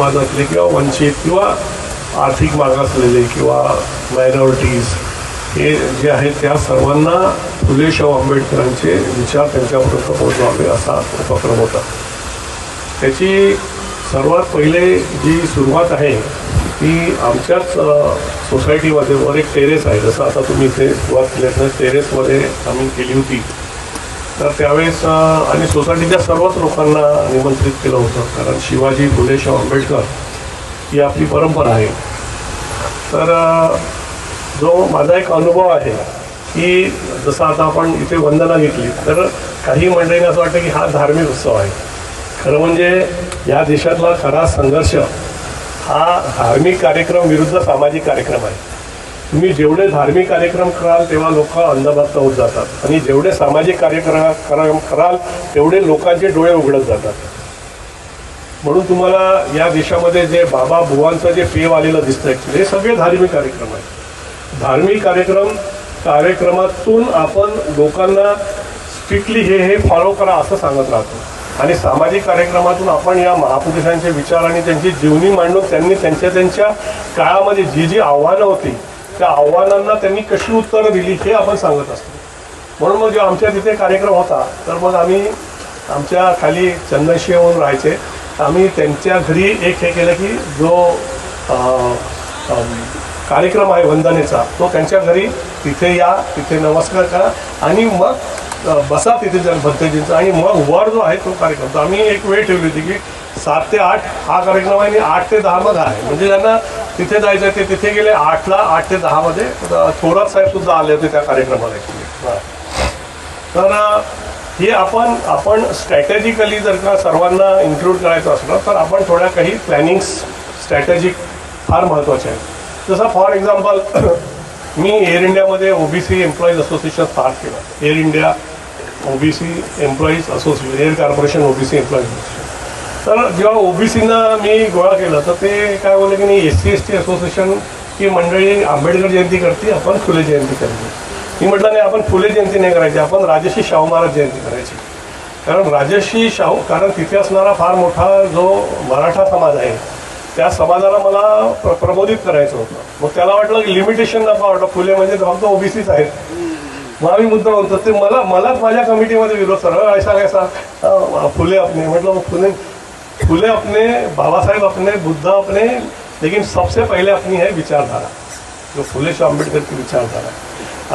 समाजातले किंवा वंचित किंवा आर्थिक मागासलेले किंवा मायनॉरिटीज हे जे आहेत त्या सर्वांना फुले शाहू आंबेडकरांचे विचार त्यांच्यापर्यंत पोहोचवावे असा उपक्रम होता. त्याची सर्वात पहिले जी सुरुवात आहे ती आमच्याच सोसायटीमध्ये वर एक टेरेस आहे, जसं आता तुम्ही इथे सुरुवात केली टेरेसमध्ये आम्ही केली होती. तर त्यावेळेस आणि सोसायटीच्या सर्वच लोकांना निमंत्रित केलं होतं, कारण शिवाजी फुले शाहू आंबेडकर ही आपली परंपरा आहे. तर जो माझा एक अनुभव आहे की जसं आता आपण इथे वंदना घेतली तर काही मंडळींना असं वाटतं की हा धार्मिक उत्सव आहे. खरं म्हणजे या देशातला खरा संघर्ष हा धार्मिक कार्यक्रम विरुद्ध सामाजिक कार्यक्रम आहे. तुम्ही जेवढे धार्मिक कार्यक्रम कराल तेव्हा लोक अंधभक्त होत जातात आणि जेवढे सामाजिक कार्यक्रम कराल तेवढे लोकांचे डोळे उघडत जातात. म्हणून तुम्हाला या देशामध्ये जे बाबा बुवांचं जे पेव आलेलं दिसतं हे सगळे धार्मिक कार्यक्रम आहेत. धार्मिक कार्यक्रमातून आपण लोकांना स्ट्रिक्टली हे फॉलो करा असं सांगत राहतो आणि सामाजिक कार्यक्रमातून आपण या महापुरुषांचे विचार आणि त्यांची जीवनी मांडून त्यांनी त्यांच्या काळामध्ये जी आव्हानं होती त्या आव्हानांना त्यांनी कशी उत्तरं दिली हे आपण सांगत असतो. म्हणून मग जेव्हा आमच्या तिथे कार्यक्रम होता तर मग आम्ही आमच्या खाली चंदनशिव म्हणून राहायचे, आम्ही त्यांच्या घरी एक हे केलं की जो कार्यक्रम आहे वंदनेचा तो त्यांच्या घरी तिथे या, तिथे नमस्कार करा आणि मग बसा तिथे भक्तजींचा आणि मग वर जो आहे तो कार्यक्रम. तर आम्ही एक वेळ ठेवली होती की 7 ते 8 हा कार्यक्रम आहे आणि 8 ते 10 मग आहे. म्हणजे ज्यांना तिथे जायचं आहे ते तिथे गेले 8ला, 8 ते 10 मध्ये थोरात साहेब सुद्धा आले होते त्या कार्यक्रमाला. तर हे आपण स्ट्रॅटेजिकली जर का सर्वांना इन्क्लूड करायचं असलं तर आपण थोड्या काही प्लॅनिंग्स स्ट्रॅटेजिक फार महत्त्वाच्या आहेत. जसं फॉर एक्झाम्पल मी एअर इंडियामध्ये ओबीसी एम्प्लॉईज असोसिएशन स्टार्ट केलं. Air India OBC employees association, air corporation OBC employees association. तर जेव्हा ओबीसींना मी गोळा केलं तर ते काय बोलले की नाही SC ST असोसिएशन ही मंडळी आंबेडकर जयंती करते, आपण फुले जयंती करते. मी म्हटलं नाही, आपण फुले जयंती नाही करायची, आपण राजर्षी शाहू महाराज जयंती करायची. कारण राजर्षी शाहू, कारण तिथे असणारा फार मोठा जो मराठा समाज आहे त्या समाजाला मला प्रबोधित करायचं होतं. मग त्याला वाटलं की लिमिटेशन नको वाटलं, फुले म्हणजे फक्त ओबीसीच आहेत. मग आम्ही मुद्दा म्हणतो ते मलाच माझ्या कमिटीमध्ये विरोध सरळ ऐसा फुले अपने, म्हटलं मग फुले अपने, बाबासाहेब अपने, बुद्ध अपने, लेकिन सबसे पहले अपनी है विचारधारा, जो फुले शाहू आंबेडकर की विचारधारा.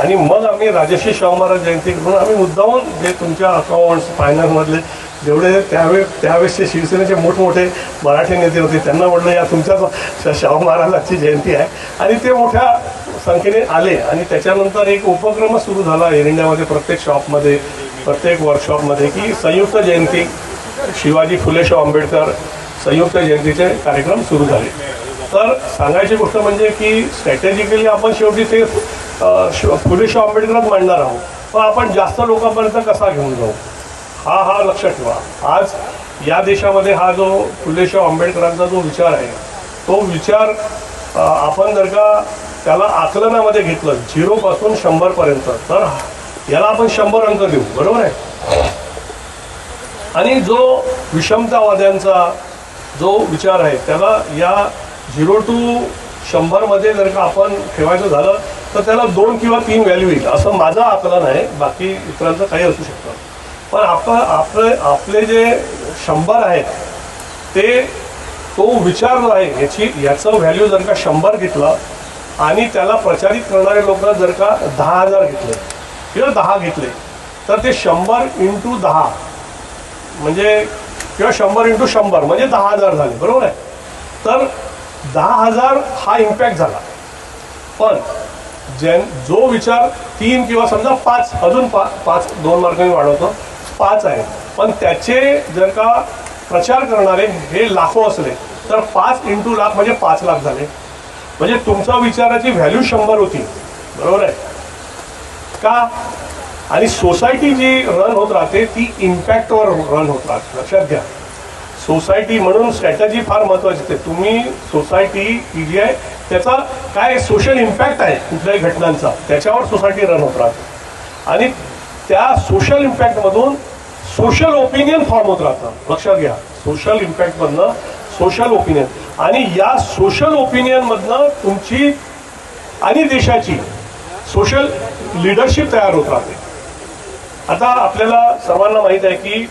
आणि मग आम्ही राजर्षी शाहू महाराज जयंती करून आम्ही मुद्दाहून जे तुमच्या अकाउंट्स फायनान्समधले जेवढे त्यावेळेसचे शिवसेनेचे मोठमोठे मराठी नेते होते त्यांना म्हटलं या तुमच्याच शाहू महाराजांची जयंती आहे आणि ते मोठ्या संख्येने आले. आणि त्याच्यानंतर एक उपक्रमच सुरू झाला एअर इंडियामध्ये, प्रत्येक शॉपमध्ये, प्रत्येक वर्कशॉपमध्ये की संयुक्त जयंती, शिवाजी फुले शाहू आंबेडकर संयुक्त जयंतीचे कार्यक्रम सुरू झाले. तर सांगायची गोष्ट म्हणजे की स्ट्रॅटेजिकली आपण शेवटी ते फुले शाहू आंबेडकरच मांडणार आहोत, पण आपण जास्त लोकांपर्यंत कसा घेऊन जाऊ हा लक्षात ठेवा. आज या देशामध्ये हा जो फुले शाहू आंबेडकरांचा जो विचार आहे तो विचार आपण जर का त्याला आकलनामध्ये घेतलं 0 पासून 100 पर्यंत तर याला आपण 100 अंक देऊ, बरोबर आहे. आणि जो विषमतावाद्यांचा जो विचार आहे त्याला या 0 to 100 मध्ये जर का आपण ठेवायचं झालं तर त्याला 2 किंवा 3 व्हॅल्यू येईल असं माझं आकलन आहे. बाकी इतरांचं काही असू शकतं, पण आपले जे 100 आहेत ते तो विचार जो आहे याचं व्हॅल्यू जर का 100 घेतलं आणि त्याला प्रचारित करणारे लोक जर का 10,000 घेतले किंवा 10 घेतले तर ते 100 × 10 म्हणजे किंवा 100 × 100 म्हणजे 10,000 झाले, बरोबर आहे. तर 10,000 हा इम्पॅक्ट झाला. पण जो विचार 3 किंवा समजा 5 अजून 5 2 मार्कांनी वाढवतो 5 आहे, पण त्याचे जर का प्रचार करणारे हे लाखो असले तर 5 × लाख म्हणजे 5 लाख झाले. म्हणजे तुमच्या विचाराची व्हॅल्यू 100 होती, बरोबर आहे का. आणि सोसायटी जी रन होत राहते ती इम्पॅक्टवर रन होत राहते, लक्षात घ्या. सोसायटी म्हणून स्ट्रॅटेजी फार महत्त्वाची आहे. तुम्ही सोसायटी ही जी आहे त्याचा काय सोशल इम्पॅक्ट आहे कुठल्याही घटनांचा त्याच्यावर सोसायटी रन होत राहते आणि त्या सोशल इम्पॅक्टमधून सोशल ओपिनियन फॉर्म होत राहतं, लक्षात घ्या. सोशल इम्पॅक्टमधनं सोशल ओपिनियन, आणि या सोशल ओपिनियनमधनं तुमची आणि देशाची सोशल लिडरशिप तयार होत राहते. आता आपल्याला सर्वांना माहीत आहे की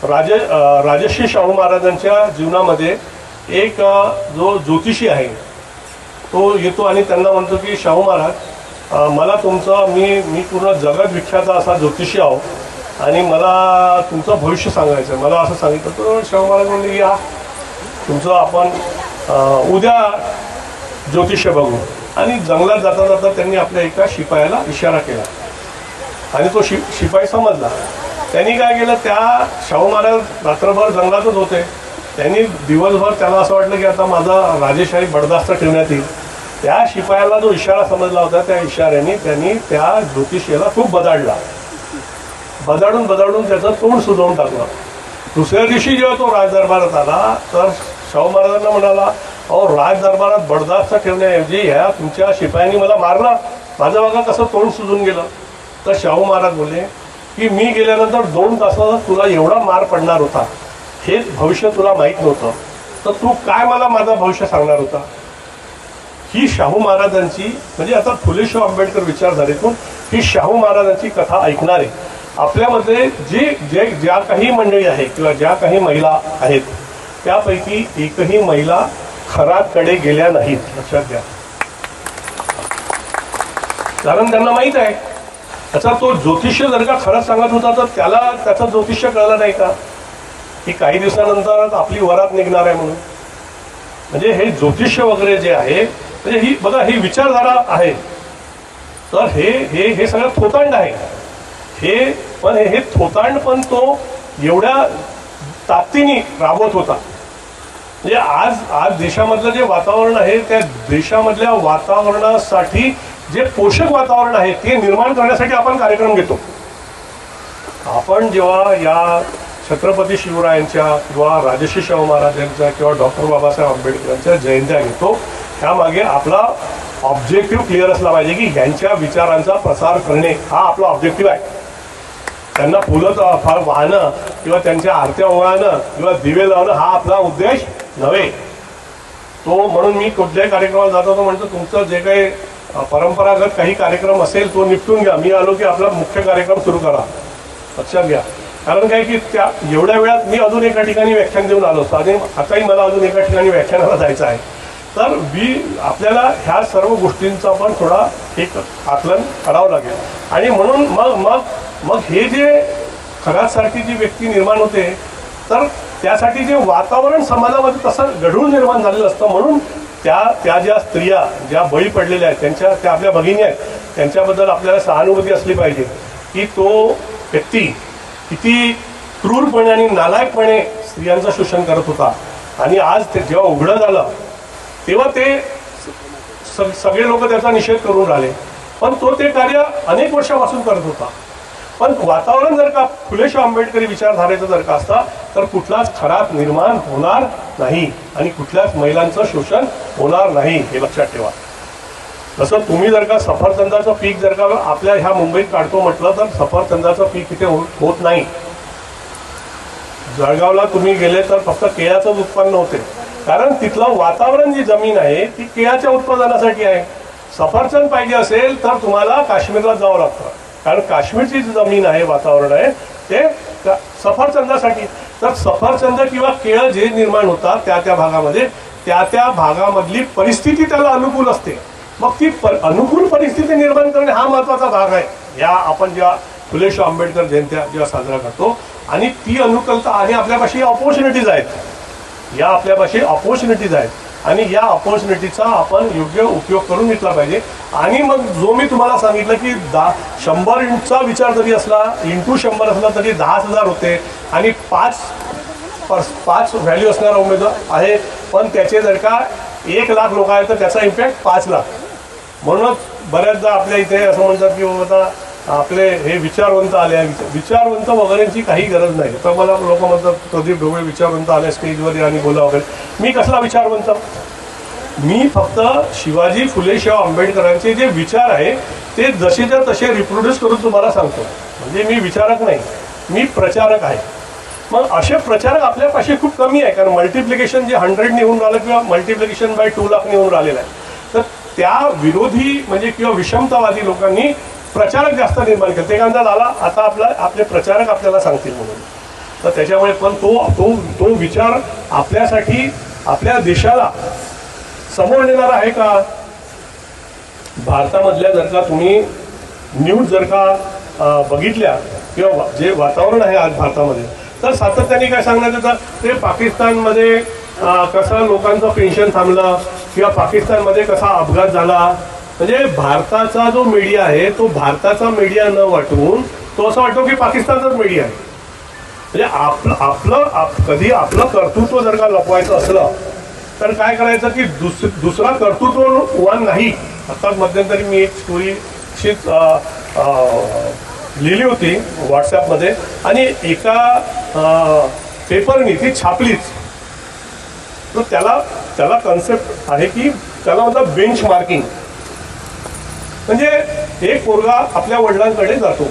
राजर्षी शाहू महाराजांच्या जीवनामध्ये एक जो ज्योतिषी आहे तो येतो आणि त्यांना म्हणतो की शाहू महाराज, मला तुमचं मी पूर्ण जगत विख्यात असा ज्योतिषी आहो आणि मला तुमचं भविष्य सांगायचं आहे, मला असं सांगितलं. तर शाहू महाराज म्हणले या तुमचं आपण उद्या ज्योतिष्य बघू. आणि जंगलात जाता जाता त्यांनी आपल्या एका शिपायाला इशारा केला आणि तो शिपाई समजला. त्यांनी काय केलं, त्या शाहू महाराज रात्रभर जंगलातच होते. त्यांनी दिवसभर त्याला असं वाटलं की आता माझा राजेशाही बडदास्त ठेवण्यात येईल. त्या शिपायाला जो इशारा समजला होता त्या इशाऱ्याने त्यांनी त्या ज्योतिषीला खूप बदाडून त्याचं तोंड सुजवून टाकलं. दुसऱ्या दिवशी जेव्हा तो राजदरबारात आला तर शाहू महाराजांना म्हणाला, अहो राजदरबारात बडदास्त ठेवण्याऐवजी ह्या तुमच्या शिपायांनी मला मारला, माझं बघा कसं तोंड सुजून गेलं. तर शाहू महाराज बोलले की मी गेल्यानंतर 2 तासात तुला एवढा मार पडणार होता, हे भविष्य तुला माहीत नव्हतं, तर तू काय मला माझं भविष्य सांगणार होता. ही शाहू महाराजांची, म्हणजे आता फुले शाहू आंबेडकर विचारधारेतून ही शाहू महाराजांची कथा ऐकणारे आपल्यामध्ये ज्या काही मंडळी आहेत किंवा ज्या काही महिला आहेत त्यापैकी एकही महिला खराकडे गेल्या नाहीत, लक्षात घ्या. कारण त्यांना माहीत आहे त्याचा तो ज्योतिष्य जर का खरंच सांगत होता तर त्याला त्याचं ज्योतिष्य कळलं नाही का की काही दिवसानंतर आपली वरात निघणार आहे म्हणून. म्हणजे हे ज्योतिष्य वगैरे जे आहे, म्हणजे ही बघा ही विचारधारा आहे. तर हे सगळं थोतांड आहे. हे थोतांड पण तो एवढ्या ताकदीने राबवत होता. म्हणजे आज देशामधलं जे वातावरण आहे त्या देशामधल्या वातावरणासाठी जे पोषक वातावरण आहे ते निर्माण करण्यासाठी आपण कार्यक्रम घेतो. आपण जेव्हा या छत्रपती शिवरायांच्या किंवा राजर्षी शाहू महाराजांच्या किंवा डॉक्टर बाबासाहेब आंबेडकरांच्या जयंत्या घेतो, त्यामागे आपला ऑब्जेक्टिव्ह क्लिअर असला पाहिजे की यांच्या विचारांचा प्रसार करणे हा आपला ऑब्जेक्टिव्ह आहे. त्यांना फुलं फार वाहणं किंवा त्यांच्या आरत्या ओवाळणं किंवा दिवे लावणं हा आपला उद्देश नव्हे. तो म्हणून मी कुठल्याही कार्यक्रमाला जातो तो म्हणतो तुमचं जे काही परंपरागत काही कार्यक्रम असेल तो निपटून घ्या, मी आलो की आपला मुख्य कार्यक्रम सुरू करा, लक्षात घ्या. कारण काय की त्या एवढ्या वेळात मी अजून एका ठिकाणी व्याख्यान देऊन आलो असतो आणि आताही मला अजून एका ठिकाणी व्याख्यानाला जायचं आहे. तर आपल्याला ह्या सर्व गोष्टींचा पण थोडा एक आकलन करावं लागेल. आणि म्हणून मग हे जे खरासारखी जी व्यक्ती निर्माण होते तर त्यासाठी जे वातावरण समाजामध्ये तसं घडवून निर्माण झालेलं असतं. म्हणून त्या ज्या स्त्रिया ज्या बळी पडलेल्या आहेत त्या आपल्या भगिनी आहेत, त्यांच्याबद्दल आपल्याला सहानुभूती असली पाहिजे की तो व्यक्ती किती क्रूरपणे आणि नालायकपणे स्त्रियांचं शोषण करत होता. आणि आज ते जेव्हा उघडं झालं तेव्हा ते सगळे लोक त्याचा निषेध करून राहिले, पण तो ते कार्य अनेक वर्षापासून करत होता. पण वातावरण जर का फुले शाहू आंबेडकरी विचारधारेचं जर का असता तर कुठलाच खराब निर्माण होणार नाही आणि कुठल्याच महिलांचं शोषण होणार नाही, हे लक्षात ठेवा. जसं तुम्ही जर का सफरचंदाचं पीक जर का आपल्या ह्या मुंबईत काढतो म्हटलं तर सफरचंदाचं पीक इथे होत नाही. जळगावला तुम्ही गेले तर फक्त केळ्याचंच उत्पन्न होते, कारण तिथलं वातावरण जी जमीन आहे ती केळ्याच्या उत्पादनासाठी आहे. सफरचंद पाहिजे असेल तर तुम्हाला काश्मीरला जावं लागतं, कारण काश्मीरची जी जमीन आहे वातावरण आहे ते सफरचंदासाठी. तर सफरचंद किंवा केळं जे निर्माण होतात त्या भागामध्ये त्या भागामधली परिस्थिती त्याला अनुकूल असते. मग ती अनुकूल परिस्थिती निर्माण करणे हा महत्त्वाचा भाग आहे. या आपण जेव्हा फुले शाहू आंबेडकर जयंत्या जेव्हा साजरा करतो आणि ती अनुकूलता आणि आपल्यापाशी अपॉर्च्युनिटीज आहेत, या आपल्यापाशी अपॉर्च्युनिटीज आहेत आणि या अपॉर्च्युनिटीचा आपण योग्य उपयोग करून घेतला पाहिजे. आणि मग जो मी तुम्हाला सांगितलं की 100 इंटचा विचार जरी असला इंटू 100 असला तरी 10,000 होते आणि 5 व्हॅल्यू असणारा उमेदवार आहे, पण त्याचे जर का 1 लाख लोक आहेत तर त्याचा इम्पॅक्ट 5 लाख. म्हणूनच बऱ्याचदा आपल्या इथे असं म्हणतात की बाबा आपले हे विचारवंत आले, विचारवंत वगैरेंची काही गरज नाही. तर मला लोक म्हणतात प्रदीप ढोबळे विचारवंत आले स्टेजवर आणि बोला वगैरे. मी कसला विचारवंत? मी फक्त शिवाजी फुले शाहू आंबेडकरांचे जे विचार आहे ते जसेच्या तसे रिप्रोड्यूस करून तुम्हाला सांगतो. म्हणजे मी विचारक नाही, मी प्रचारक आहे. मग असे प्रचारक आपल्यापाशी खूप कमी आहे, कारण मल्टिप्लिकेशन जे 100 निघून राहिलं किंवा मल्टिप्लिकेशन बाय 2 लाख निघून राहिलेलं आहे. तर त्या विरोधी म्हणजे किंवा विषमतावादी लोकांनी प्रचारक जास्त निर्माण केले. ते काय झाला आता आपले प्रचारक आपल्याला सांगतील म्हणून. तर त्याच्यामुळे पण तो विचार आपल्यासाठी आपल्या देशाला समोर नेणार आहे का? भारतामधल्या जर का तुम्ही न्यूज जर का बघितल्या किंवा जे वातावरण आहे आज भारतामध्ये, तर सातत्याने काय सांगण्यात येतं, ते पाकिस्तानमध्ये कसं लोकांचं पेन्शन थांबलं किंवा पाकिस्तानमध्ये कसा अपघात झाला. म्हणजे भारताचा जो मीडिया आहे तो भारताचा मीडिया न वाटून तो असं वाटतो की पाकिस्तानचाच मीडिया आहे. म्हणजे कधी आपलं कर्तृत्व जर का लपवायचं असलं तर काय करायचं की दुसरा कर्तृत्ववान नाही. आत्ताच मध्यंतरी मी एक स्टोरी अशीच लिहिली होती व्हॉट्सॲपमध्ये आणि एका पेपरनी ती छापलीच. तर त्याला कन्सेप्ट आहे की त्याला म्हणतात बेंच मार्किंग. म्हणजे एक पोरगा आपल्या वडिलांकडे जातो,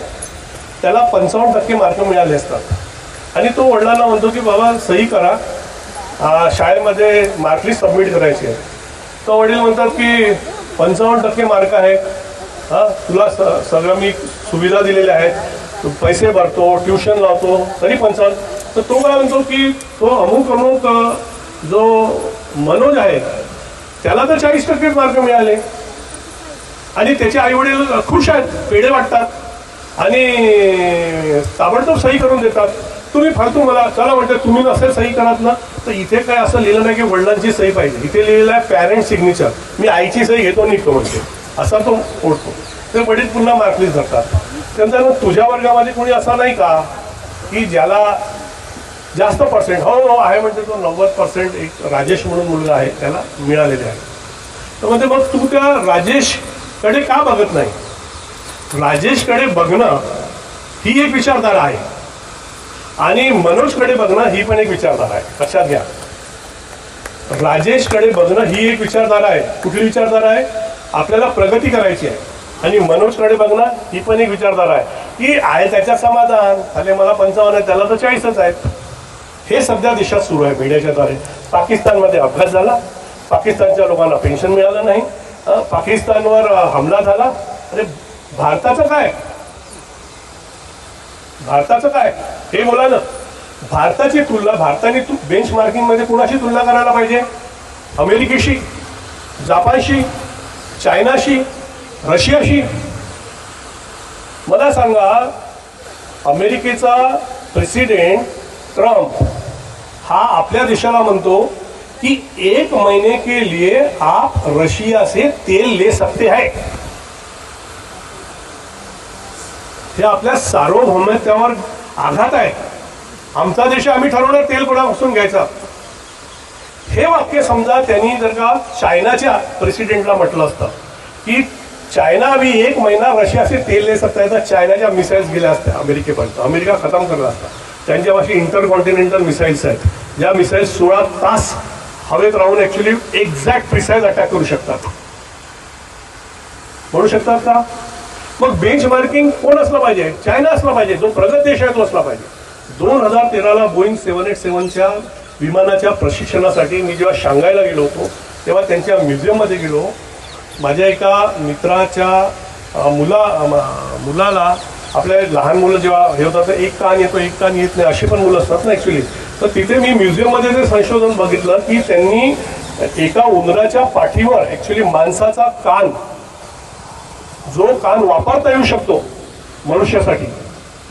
त्याला 55% मार्क मिळाले असतात आणि तो वडिलांना म्हणतो की बाबा सही करा, शाळेमध्ये मार्कलिस्ट सबमिट करायची आहे. तो वडील म्हणतात की 55% मार्क आहे, तुला सगळं मी सुविधा दिलेल्या आहेत, तू पैसे भरतो, ट्युशन लावतो, तरी 55. तर तो काय म्हणतो की तो अमुक जो मनोज आहे त्याला तर 40% मार्क मिळाले आणि त्याचे आईवडील खुश आहेत, पेढे वाटतात आणि ताबडतोब सही करून देतात. तुम्ही फालतू मला चला म्हणते तुम्ही नसेल सही करात ना, तर इथे काय असं लिहिलं नाही की वडिलांची सही पाहिजे, इथे लिहिलेलं आहे पॅरेंट सिग्नेचर, मी आईची सही घेतो निघतो म्हणते, असा तो ओढतो. ते वडील पुन्हा मार्कलिस्ट धरतात. त्यानंतर तुझ्या वर्गामध्ये कोणी असा नाही का की ज्याला जास्त पर्सेंट, हो आहे म्हणते तो 90% एक राजेश म्हणून मुलगा आहे त्याला मिळालेले आहे. तर म्हणते मग तू त्या राजेशकडे का बघत नाही? राजेशकडे बघणं ही एक विचारधारा आहे आणि मनोजकडे बघणं ही पण एक विचारधारा आहे. लक्षात घ्या, राजेशकडे बघणं ही एक विचारधारा आहे. कुठली विचारधारा आहे? आपल्याला प्रगती करायची आहे. आणि मनोजकडे बघणं ही पण एक विचारधारा आहे की आहे त्याच्यात समाधान, आले मला 55 आहे त्याला तर 40च आहेत. हे सध्या देशात सुरू आहे मीडियाच्या द्वारे. पाकिस्तानमध्ये अपघात झाला, पाकिस्तानच्या लोकांना पेन्शन मिळालं नाही, पाकिस्तानवर हमला झाला. अरे भारताचं काय? भारताचं काय हे बोला ना. भारताची तुलना भारताने बेंच मार्किंगमध्ये कुणाशी तुलना करायला पाहिजे? अमेरिकेशी, जपानशी, चायनाशी, रशियाशी. मला सांगा, अमेरिकेचा प्रेसिडेंट ट्रम्प हा आपल्या देशाला म्हणतो कि 1 महीने के लिए आप रशिया से तेल ले सकते हैं. हे आपल्या सार्वभौमत्वावर आघात आहे. आमचा देश आम्ही ठरवणार तेल कोणापासून घ्यायचा. हे वाक्य समजा त्यांनी जर का चायनाच्या प्रेसिडेंटला म्हटलं असतं की चायना अभी 1 महीना रशिया से तेल ले सकता है, तर चायनाच्या मिसाईल्स गेल्या असत्या अमेरिकेपर्यंत. अमेरिका खतम करला असता. त्यांच्यापाशी इंटरकॉन्टिनेंटल मिसाईल्स आहेत, ज्या मिसाईल्स 16 तास हवेत राहून ऍक्च्युली एक्झॅक्ट प्रिसाइज अटॅक करू शकतात. म्हणू शकतात का? मग बेंच मार्किंग कोण असलं पाहिजे? चायना असला पाहिजे, जो प्रगत देश आहे तो असला पाहिजे. 2013ला बोईंग 787च्या विमानाच्या प्रशिक्षणासाठी मी जेव्हा शांघायला गेलो होतो तेव्हा त्यांच्या म्युझियममध्ये गेलो. माझ्या एका मित्राच्या मुलाला, आपल्या लहान मुलं जेव्हा हे होतात तर एक कान येतो एक कान येत नाही अशी पण मुलं असतात ना ॲक्च्युली. तर तिथे मी म्युझियममध्ये ते संशोधन बघितलं की त्यांनी एका उंदराच्या पाठीवर ॲक्च्युली माणसाचा कान, जो कान वापरता येऊ शकतो मनुष्यासाठी,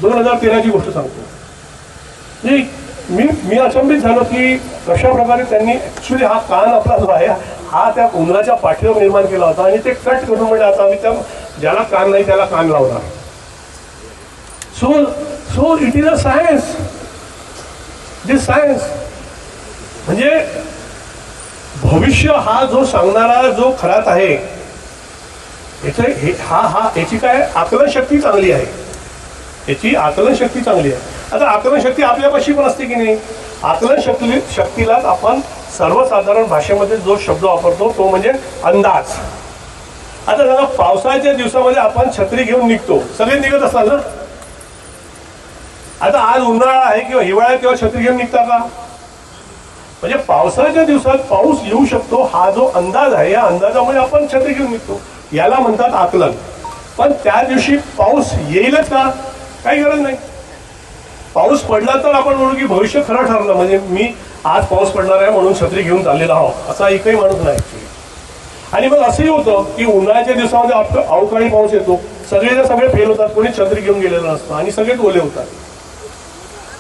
2013ची गोष्ट सांगतो. मी अचंबित झालो की कशा प्रकारे त्यांनी ॲक्च्युली हा कान आपला जो आहे हा त्या उंदराच्या पाठीवर निर्माण केला होता आणि ते कट करून म्हणजे आता आम्ही त्या ज्याला कान नाही त्याला कान लावणार. So it is a science. This science म्हणजे भविष्य हा जो सांगणारा जो खरात आहे याची काय आकलन शक्ती चांगली आहे. याची आकलन शक्ती चांगली आहे. आता आकलन शक्ती आपल्यापाशी पण असते की नाही? आकलन शक्तीलाच आपण सर्वसाधारण भाषेमध्ये जो शब्द वापरतो तो म्हणजे अंदाज. आता सांगा, पावसाच्या दिवसामध्ये आपण छत्री घेऊन निघतो, सगळे निघत असाल ना. आता आज उन्हाळा आहे किंवा हिवाळ्यात तेव्हा छत्री घेऊन निघता का? म्हणजे पावसाच्या दिवसात पाऊस येऊ शकतो हा जो अंदाज आहे, या अंदाजामुळे आपण छत्री घेऊन निघतो, याला म्हणतात आकलन. पण त्या दिवशी पाऊस येईलच का? काही गरज नाही. पाऊस पडला तर आपण म्हणू की भविष्य खरं ठरलं, म्हणजे मी आज पाऊस पडणार आहे म्हणून छत्री घेऊन चाललेला आहोत असा एकही माणूस नाही. आणि मग असंही होतं की उन्हाळ्याच्या दिवसामध्ये अवकाळी पाऊस येतो, सगळे फेल होतात, कोणी छत्री घेऊन गेलेलं नसतं आणि सगळेच ओले होतात.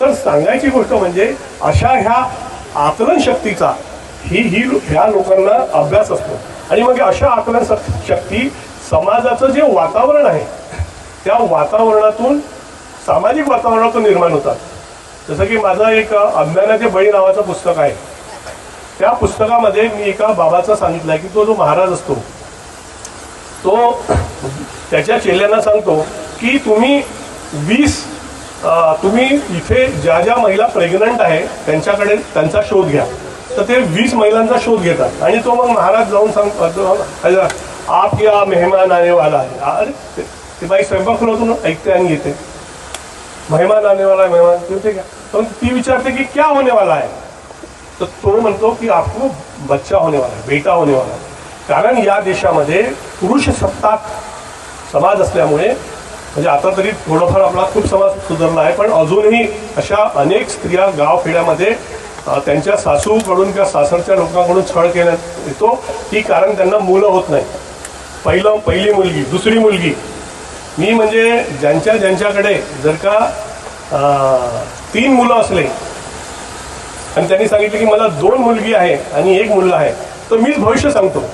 तर सांगायची गोष्ट म्हणजे अशा ह्या आकलन शक्तीचा ह्या लोकांना अभ्यास असतो. आणि मग अशा आकलन शक्ती समाजाचं जे वातावरण आहे त्या वातावरणातून, सामाजिक वातावरणातून निर्माण होतात. जसं की माझं एक अज्ञानाचे बळी नावाचं पुस्तक आहे. त्या पुस्तकामध्ये मी एका बाबाचा सांगितलंय की तो जो महाराज असतो तो त्याच्या चेल्यांना सांगतो की तुम्ही इथे ज्या ज्या महिला प्रेग्नंट आहे त्यांच्याकडे त्यांचा शोध घ्या. तर ते 20 महिलांचा शोध घेतात आणि तो मग महाराज जाऊन सांगतो आप या मेहमान आने वाला आहे. अरे ते बाई स्वयंपाक खुलवतो, ऐकते आणि येते, मेहमान आने वाला है, मेहमान क्यों क्या? तो ती विचारते की क्या होने वाला है? तो तो म्हणतो की आपको बच्चा होने वाला है, बेटा होने वाला है. कारण या देशामध्ये पुरुष सत्ताक समाज असल्यामुळे, म्हणजे आता तरी थोडंफार आपला खूप समाज सुधारला आहे, पण अजूनही अशा अनेक स्त्रिया गावखेड्यामध्ये त्यांच्या सासूकडून किंवा सासरच्या लोकांकडून छळ केल्यात येतो की कारण त्यांना मुलं होत नाही. पहिली मुलगी, दुसरी मुलगी, मी म्हणजे ज्यांच्याकडे जर का 3 मुलं असले आणि त्यांनी सांगितले की मला 2 मुलगी आहे आणि 1 मुलगा आहे, तर मीच भविष्य सांगतो.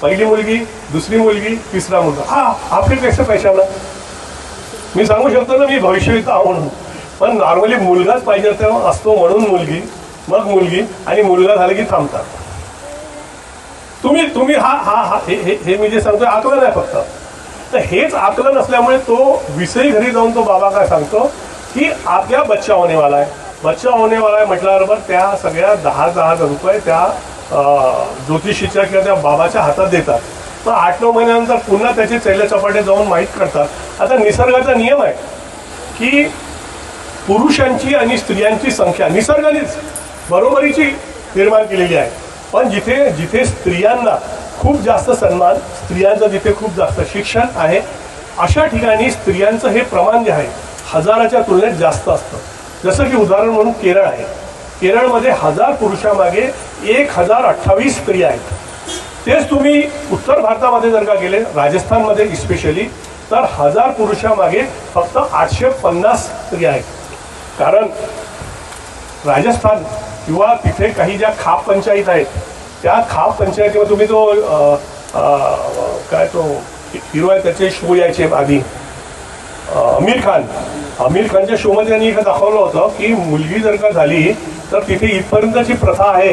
पहिली मुलगी, दुसरी मुलगी, तिसरा मुलगा. हा आपले कैसे पैशाला मी सांगू शकतो ना, मी भविष्यवित आहो म्हणून. पण नॉर्मली मुलगाच पाहिजे तेव्हा असतो म्हणून मुलगी, मग मुलगी, आणि मुलगा झाला की थांबतात. तुम्ही हे मी जे सांगतोय आकलन आहे फक्त. तर हेच आकलन असल्यामुळे तो विषयी घरी जाऊन तो बाबा काय सांगतो की आपल्या बच्चा होने वाला आहे. बच्चा होने वाला आहे म्हटल्याबरोबर त्या सगळ्या 10,000 रुपये त्या ज्योतिषीच्या किंवा त्या बाबाच्या हातात देतात. मग 8-9 महिन्यानंतर पुन्हा त्याचे चैले चपाटे जाऊन माहीत करतात. आता निसर्गाचा नियम आहे की पुरुषांची आणि स्त्रियांची संख्या निसर्गानेच बरोबरीची निर्माण केलेली आहे. पण जिथे स्त्रियांना खूप जास्त सन्मान, स्त्रियांचं जिथे खूप जास्त शिक्षण आहे, अशा ठिकाणी स्त्रियांचं हे प्रमाण जे आहे 1000च्या तुलनेत जास्त असतं. जसं की उदाहरण म्हणून केरळ आहे. केरळमध्ये 1000 पुरुषामागे 1028 स्त्रिया आहेत. तेच तुम्ही उत्तर भारतामध्ये जर का गेले, राजस्थानमध्ये इस्पेशली, तर 1000 पुरुषामागे फक्त 850 स्त्रिया आहेत. कारण राजस्थान किंवा तिथे काही ज्या खाप पंचायत आहेत त्या खाप पंचायतीवर तुम्ही तो काय तो हिरो आहे त्याचे शो यायचे आधी, आमिर खानच्या शोमध्ये त्यांनी एकदा दाखवलं होतं की मुलगी जर का झाली तर तिथे इथपर्यंतची प्रथा आहे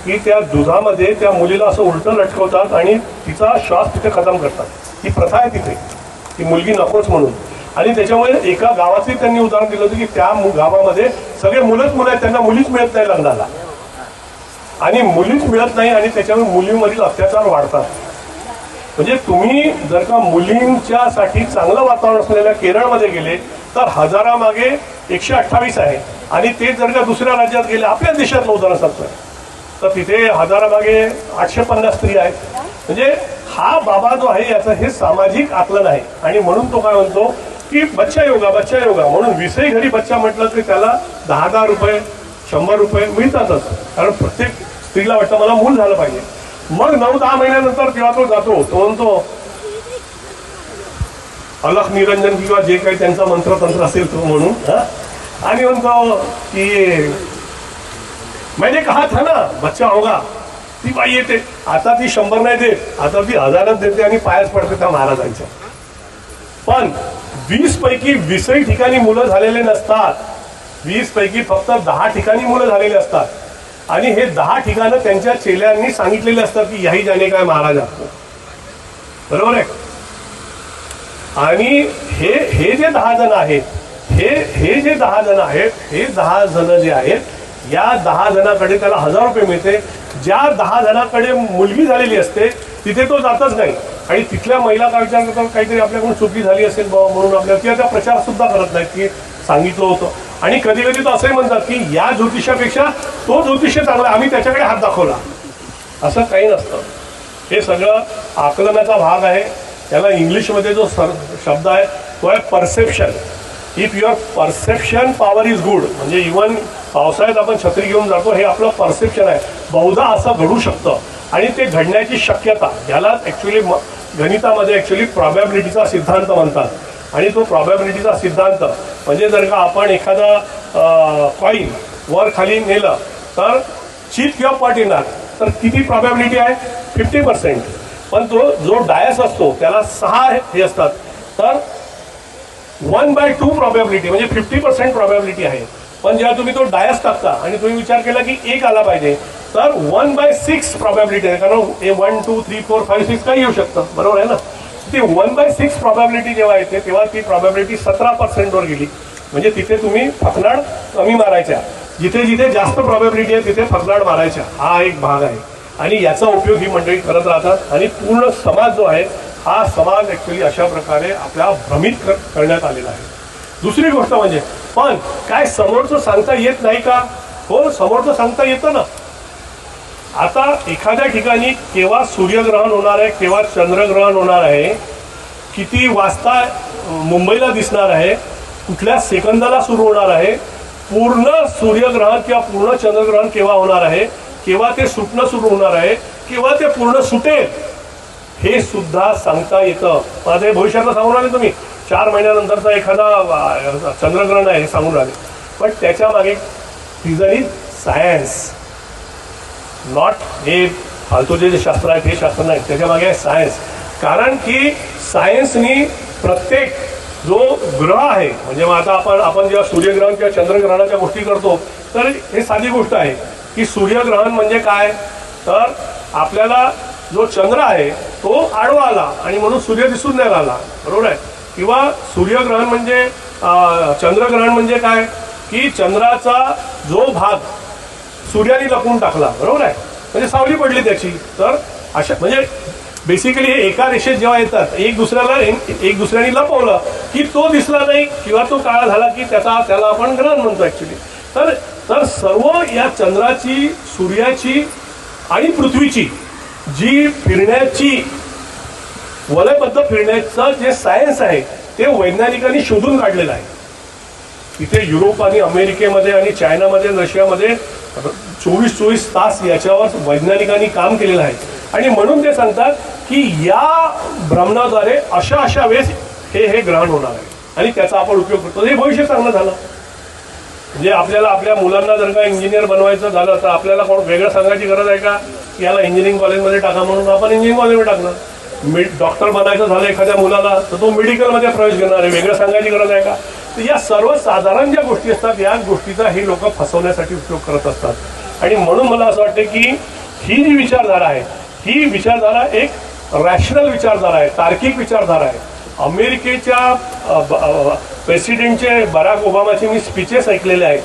की त्या दुधामध्ये त्या मुलीला असं उलटं लटकवतात आणि तिचा श्वास तिथे खतम करतात. ही प्रथा आहे तिथे, ती मुलगी नकोच म्हणून. आणि त्याच्यामुळे एका गावाचे त्यांनी उदाहरण दिलं होतं की त्या गावामध्ये सगळे मुलं आहेत, त्यांना मुलीच मिळत नाही लग्नाला, आणि मुलीच मिळत नाही आणि त्याच्यामुळे मुलींवरील अत्याचार वाढतात. म्हणजे तुम्ही जर का मुलींच्यासाठी चांगलं वातावरण असलेल्या केरळमध्ये गेले तर 1000मागे 128 आहे, आणि ते जर का दुसऱ्या राज्यात गेले, आपल्या देशातलं उदाहरण सांगतोय, तर तिथे 1000मागे 850 स्त्री आहेत. म्हणजे हा बाबा जो आहे याचं हे सामाजिक आकलन आहे. आणि म्हणून तो काय म्हणतो की बच्चा योगा म्हणून विषयी घरी बच्चा म्हटलं की त्याला 10,000 रुपये 100 रुपये मिळतातच. कारण प्रत्येक स्त्रीला वाटतं मला मूल झालं पाहिजे. मग 9-10 महिन्यानंतर तेव्हा तो जातो, तो म्हणतो अलख निरंजन किंवा जे काही त्यांचा मंत्रतंत्र असेल तो म्हणून, आणि म्हणतो की मैंने कहा था ना बच्चा होगा. ती बाई येते, आता ती 100 नाही देत, आता ती 1000च देते आणि पायाच पडते त्या महाराजांच्या. पण 20 पैकी 20 ठिकाणी मुलं झालेले नसतात. 20 पैकी फक्त 10 ठिकाणी मुलं झालेले असतात. आणि हे 10 ठिकाणं त्यांच्या चेल्यांनी सांगितलेले असतात की याही जाने काय महाराज आपको. बरोबर आहे. आणि हे जे 10 जण आहेत, हे जे 10 जण आहेत, हे 10 जण जे आहेत, या 10 जणांकडे त्याला 1000 रुपये मिळते. ज्या 10 जणांकडे मुलगी झालेली असते तिथे तो जातच नाही. आणि तिथल्या महिला काय विचार करतात, काहीतरी आपल्याकडून चुकी झाली असेल म्हणून आपल्याला, किंवा त्या प्रचार सुद्धा करत नाहीत की सांगितलं होतं. आणि कधी कधी तर असंही म्हणतात की या ज्योतिषापेक्षा तो ज्योतिष चांगला, आम्ही त्याच्याकडे हात दाखवला. असं काही नसतं. हे सगळं आकलनाचा भाग आहे. त्याला इंग्लिशमध्ये जो शब्द आहे तो आहे perception. If your perception power is good, म्हणजे इव्हन पावसाळ्यात आपण छत्री घेऊन जातो, हे आपलं परसेप्शन आहे. बहुधा असं घडू शकतं आणि ते घडण्याची शक्यता, ज्याला ॲक्च्युली गणितामध्ये ॲक्च्युली प्रॉबॅबिलिटीचा सिद्धांत म्हणतात. आणि तो प्रॉबॅबिलिटीचा सिद्धांत म्हणजे जर का आपण एखादा कॉईन वर खाली नेलं तर चित किंवा पट येणार, तर किती प्रॉबॅबिलिटी आहे? 50%. पण तो जो डायस असतो त्याला 6 हे असतात, तर 1/2 प्रॉबॅबिलिटी म्हणजे 50% प्रॉबॅबिलिटी आहे. पण जेव्हा तुम्ही तो डायस टाकता आणि तुम्ही विचार केला की 1 आला पाहिजे, तर 1/6 प्रॉबॅबिलिटी आहे. कारण 1 2 3 4 5 6 काही येऊ शकतं, बरोबर आहे ना. ती 1/6 प्रॉबॅबिलिटी जेव्हा येते तेव्हा ती प्रॉबॅबिलिटी 17%वर गेली. म्हणजे तिथे तुम्ही फकनाड कमी मारायच्या, जिथे जिथे जास्त प्रॉबॅबिलिटी आहे तिथे फकनाड मारायच्या. हा एक भाग आहे आणि याचा उपयोग ही मंडळी करत राहतात. आणि पूर्ण समाज जो आहे हा समाज ॲक्च्युली अशा प्रकारे आपल्या भ्रमित करण्यात आलेला आहे. दुसरी गोष्ट म्हणजे पण काय समोरचं सांगता येत नाही का? हो, समोरचं सांगता येतं ना. आता एखाद्या ठिकाणी केव्हा सूर्यग्रहण होणार आहे, केव्हा चंद्रग्रहण होणार आहे, किती वाजता मुंबईला दिसणार आहे, कुठल्या सेकंदाला सुरू होणार आहे, पूर्ण सूर्यग्रहण किंवा पूर्ण चंद्रग्रहण केव्हा होणार आहे, केव्हा ते सुटणं सुरू होणार आहे, केव्हा ते पूर्ण सुटेल, हे सुद्धा सांगता येतं. आता हे भविष्यातलं सांगून आले तुम्ही, 4 महिन्यानंतरचा एखादा चंद्रग्रहण आहे हे सांगून आले. पण त्याच्या मागे रिझन इज सायन्स, नॉट हे फालतूचे जे शास्त्र आहेत हे शास्त्र नाही, त्याच्या मागे आहे सायन्स. कारण की सायन्सनी प्रत्येक जो ग्रह आहे, म्हणजे मग आता आपण जेव्हा सूर्यग्रहण किंवा चंद्रग्रहणाच्या गोष्टी करतो तर हे साधी गोष्ट आहे की सूर्यग्रहण म्हणजे काय, तर आपल्याला जो चंद्र आहे तो आडवा आला आणि म्हणून सूर्य दिसून नाही राहिला, बरोबर आहे. किंवा सूर्यग्रहण म्हणजे चंद्रग्रहण म्हणजे काय की चंद्राचा जो भाग सूर्याने लपवून टाकला, बरोबर आहे, म्हणजे सावली पडली त्याची. तर अशा म्हणजे बेसिकली हे एका रेषेत जेव्हा येतात एक दुसऱ्याने लपवलं की तो दिसला नाही किंवा तो काळा झाला की त्याला आपण ग्रहण म्हणतो ॲक्च्युली. तर सर्व या चंद्राची, सूर्याची आणि पृथ्वीची जी फिरण्याची वलयबद्ध फिरण्याचं जे सायन्स आहे ते वैज्ञानिकांनी शोधून काढलेलं आहे. इथे युरोप आणि अमेरिकेमध्ये आणि चायनामध्ये, रशियामध्ये 24 तास याच्यावर वैज्ञानिकांनी काम केलेलं आहे. आणि म्हणून ते सांगतात की या भ्रमणाद्वारे अशा वेळेस हे ग्रहण होणार आहे आणि त्याचा आपण उपयोग करतो. हे भविष्य चांगलं झालं. म्हणजे आपल्याला आपल्या मुलांना जर का इंजिनियर बनवायचं झालं तर आपल्याला कोण वेगळं सांगायची गरज आहे का की याला इंजिनिअरिंग कॉलेजमध्ये टाका, म्हणून आपण इंजिनिअरिंग कॉलेजमध्ये टाकणार. डॉक्टर बनायचं झालं एखाद्या मुलाला तर तो मेडिकलमध्ये प्रवेश घेणार आहे, वेगळं सांगायची गरज आहे का. तर या सर्व साधारण ज्या गोष्टी असतात या गोष्टीचा हे लोक फसवण्यासाठी उपयोग करत असतात. आणि म्हणून मला असं वाटतं की ही जी विचारधारा आहे ही विचारधारा एक रॅशनल विचारधारा आहे, तार्किक विचारधारा आहे. अमेरिकेच्या प्रेसिडेंटचे बराक ओबामाचे मी स्पीचेस ऐकलेले आहेत.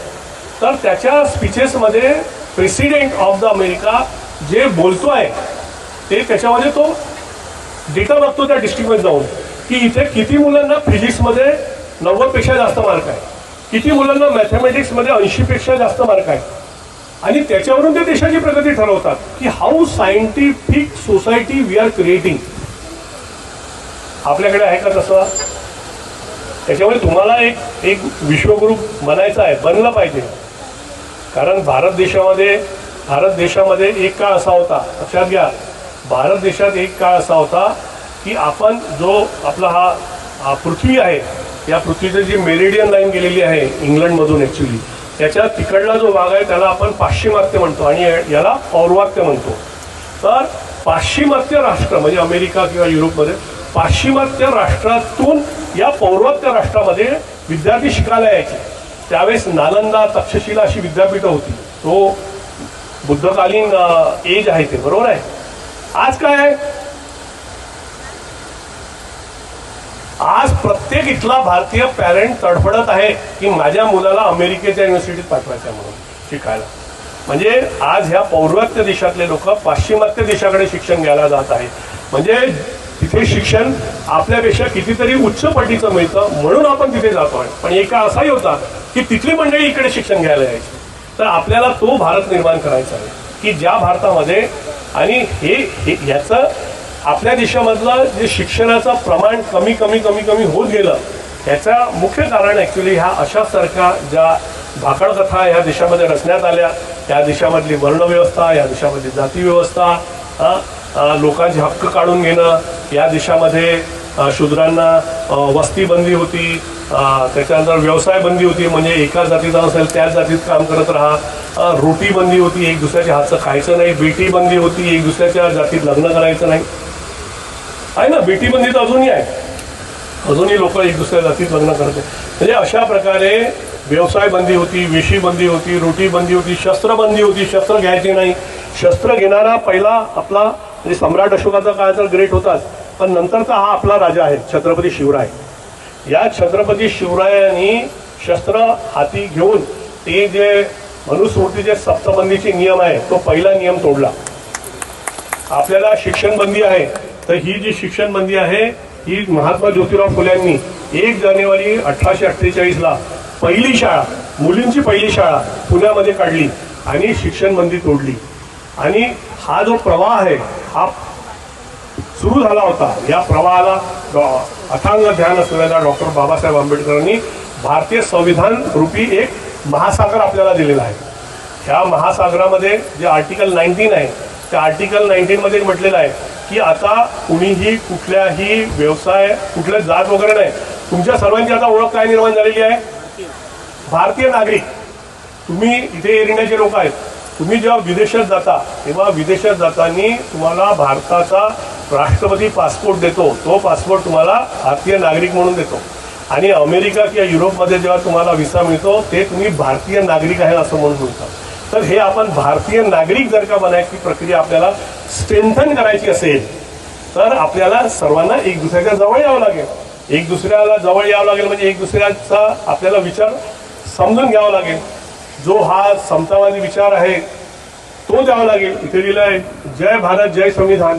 तर त्याच्या स्पीचेसमध्ये प्रेसिडेंट ऑफ द अमेरिका जे बोलतो आहे ते त्याच्यामध्ये तो डेटा बघतो त्या डिस्ट्रिक्टमध्ये जाऊन की इथे किती मुलांना फिजिक्समध्ये 90पेक्षा जास्त मार्क आहे, किती मुलांना मॅथमॅटिक्समध्ये 80पेक्षा जास्त मार्क आहे. आणि त्याच्यावरून ते देशाची प्रगती ठरवतात की how scientific society we are creating. आपल्याकडे आहे का तसं? त्याच्यामुळे तुम्हाला एक विश्वगुरू बनायचं आहे, बनलं पाहिजे. कारण भारत देशामध्ये एक काळ असा होता, लक्षात घ्या, भारत देशात एक काळ असा होता की आपण जो आपला हा पृथ्वी आहे या पृथ्वीची जी मेरिडियन लाईन गेलेली आहे इंग्लंडमधून ॲक्च्युली, त्याच्या तिकडला जो भाग आहे त्याला आपण पाश्चिमात्य म्हणतो आणि याला पौर्वात्य म्हणतो. तर पाश्चिमात्य राष्ट्र म्हणजे अमेरिका किंवा युरोपमध्ये पाश्चिमात्य राष्ट्रातून या पौर्वात्य राष्ट्रामध्ये विद्यार्थी शिकायला यायचे. त्यावेळेस नालंदा, तक्षशिला अशी विद्यापीठं होती. तो बुद्धकालीन एज आहे ते, बरोबर आहे. आज काय आहे? आज प्रत्येक इथला भारतीय पॅरेंट तडफडत आहे की माझ्या मुलाला अमेरिकेच्या युनिव्हर्सिटीत पाठवायचं म्हणून शिकायला. म्हणजे आज ह्या पौर्वात्य देशातले लोक पाश्चिमात्य देशाकडे शिक्षण घ्यायला जात आहेत. म्हणजे तिथे शिक्षण आपल्यापेक्षा कितीतरी उच्च पटीचं मिळतं म्हणून आपण तिथे जातोय. पण एक काळ असाही होता की तिथली मंडळी इकडे शिक्षण घ्यायला यायची. तर आपल्याला तो भारत निर्माण करायचा आहे की ज्या भारतामध्ये आणि ह्याचं आपल्या देशामधलं जे शिक्षणाचं प्रमाण कमी कमी कमी कमी होत गेलं याचं मुख्य कारण ॲक्च्युली ह्या अशासारख्या ज्या भाकड कथा ह्या देशामध्ये रचण्यात आल्या, त्या देशामधली वर्णव्यवस्था, या देशामधली जातीव्यवस्था, लोकांचे हक्क काढून घेणं, या देशामध्ये शूद्रांना वस्ती बंदी होती, त्याच्यानंतर व्यवसाय बंदी होती, म्हणजे एका जातीचा असेल त्याच जातीत काम करत राहा, रोटी बंदी होती, एक दुसऱ्याच्या हातचं खायचं नाही, बेटी बंदी होती, एक दुसऱ्याच्या जातीत लग्न करायचं नाही, आहे ना, बेटी बंदी तर अजूनही आहे, अजूनही लोक एक दुसऱ्या जातीत लग्न करते. म्हणजे अशा प्रकारे व्यवसाय बंदी होती, वेशी बंदी होती, रोटी बंदी होती, शस्त्र बंदी होती, शस्त्र घ्यायची नाही. शस्त्र घेणारा पहिला आपला म्हणजे सम्राट अशोकाचा काळ तर ग्रेट होताच, पण नंतरचा हा आपला राजा आहे छत्रपती शिवराय. या छत्रपती शिवरायांनी शस्त्र हाती घेऊन ते जे मनुस्मृतीचे सप्तबंदीचे नियम आहे तो पहिला नियम तोडला. आपल्याला शिक्षण बंदी आहे, तर ही जी शिक्षण बंदी आहे ही महात्मा ज्योतिराव फुल्यांनी 1 जानेवारी 1848ला पहिली शाळा, मुलींची पहिली शाळा पुण्यामध्ये काढली आणि शिक्षण बंदी तोडली. आणि हा जो प्रवाह आहे हा सुरू झाला होता. या प्रवाहाला अथांग ध्यान असलेल्या डॉक्टर बाबासाहेब आंबेडकरांनी भारतीय संविधान रूपी एक महासागर आपल्याला दिलेला आहे. ह्या महासागरामध्ये जे आर्टिकल 19 आहे त्या आर्टिकल 19 मध्ये म्हटलेलं आहे की आता कुणीही कुठल्याही व्यवसाय, कुठल्या जात वगैरे नाही, तुमच्या सर्वांची आता ओळख काय निर्माण झालेली आहे, भारतीय नागरिक. तुम्ही इथे एअर इंडियाचे लोक आहेत, तुम्ही जेव्हा विदेशात जाता तेव्हा विदेशात जाताना तुम्हाला भारताचा राष्ट्रपती पासपोर्ट देतो, तो पासपोर्ट तुम्हाला भारतीय नागरिक म्हणून देतो. आणि अमेरिका किंवा युरोपमध्ये जेव्हा तुम्हाला व्हिसा मिळतो ते तुम्ही भारतीय नागरिक आहे असं म्हणून मिळतं. तर हे आपण भारतीय नागरिक जर का बनायची प्रक्रिया आपल्याला स्ट्रेंथन करायची असेल तर आपल्याला सर्वांना एक दुसऱ्याच्या जवळ यावं लागेल. एक दुसऱ्याला जवळ यावं लागेल म्हणजे एक दुसऱ्याचा आपल्याला विचार समजून घ्यावा लागेल. जो हा समतावादी विचार आहे तो द्यावा लागेल. इथे लिहिलं आहे जय भारत जय संविधान,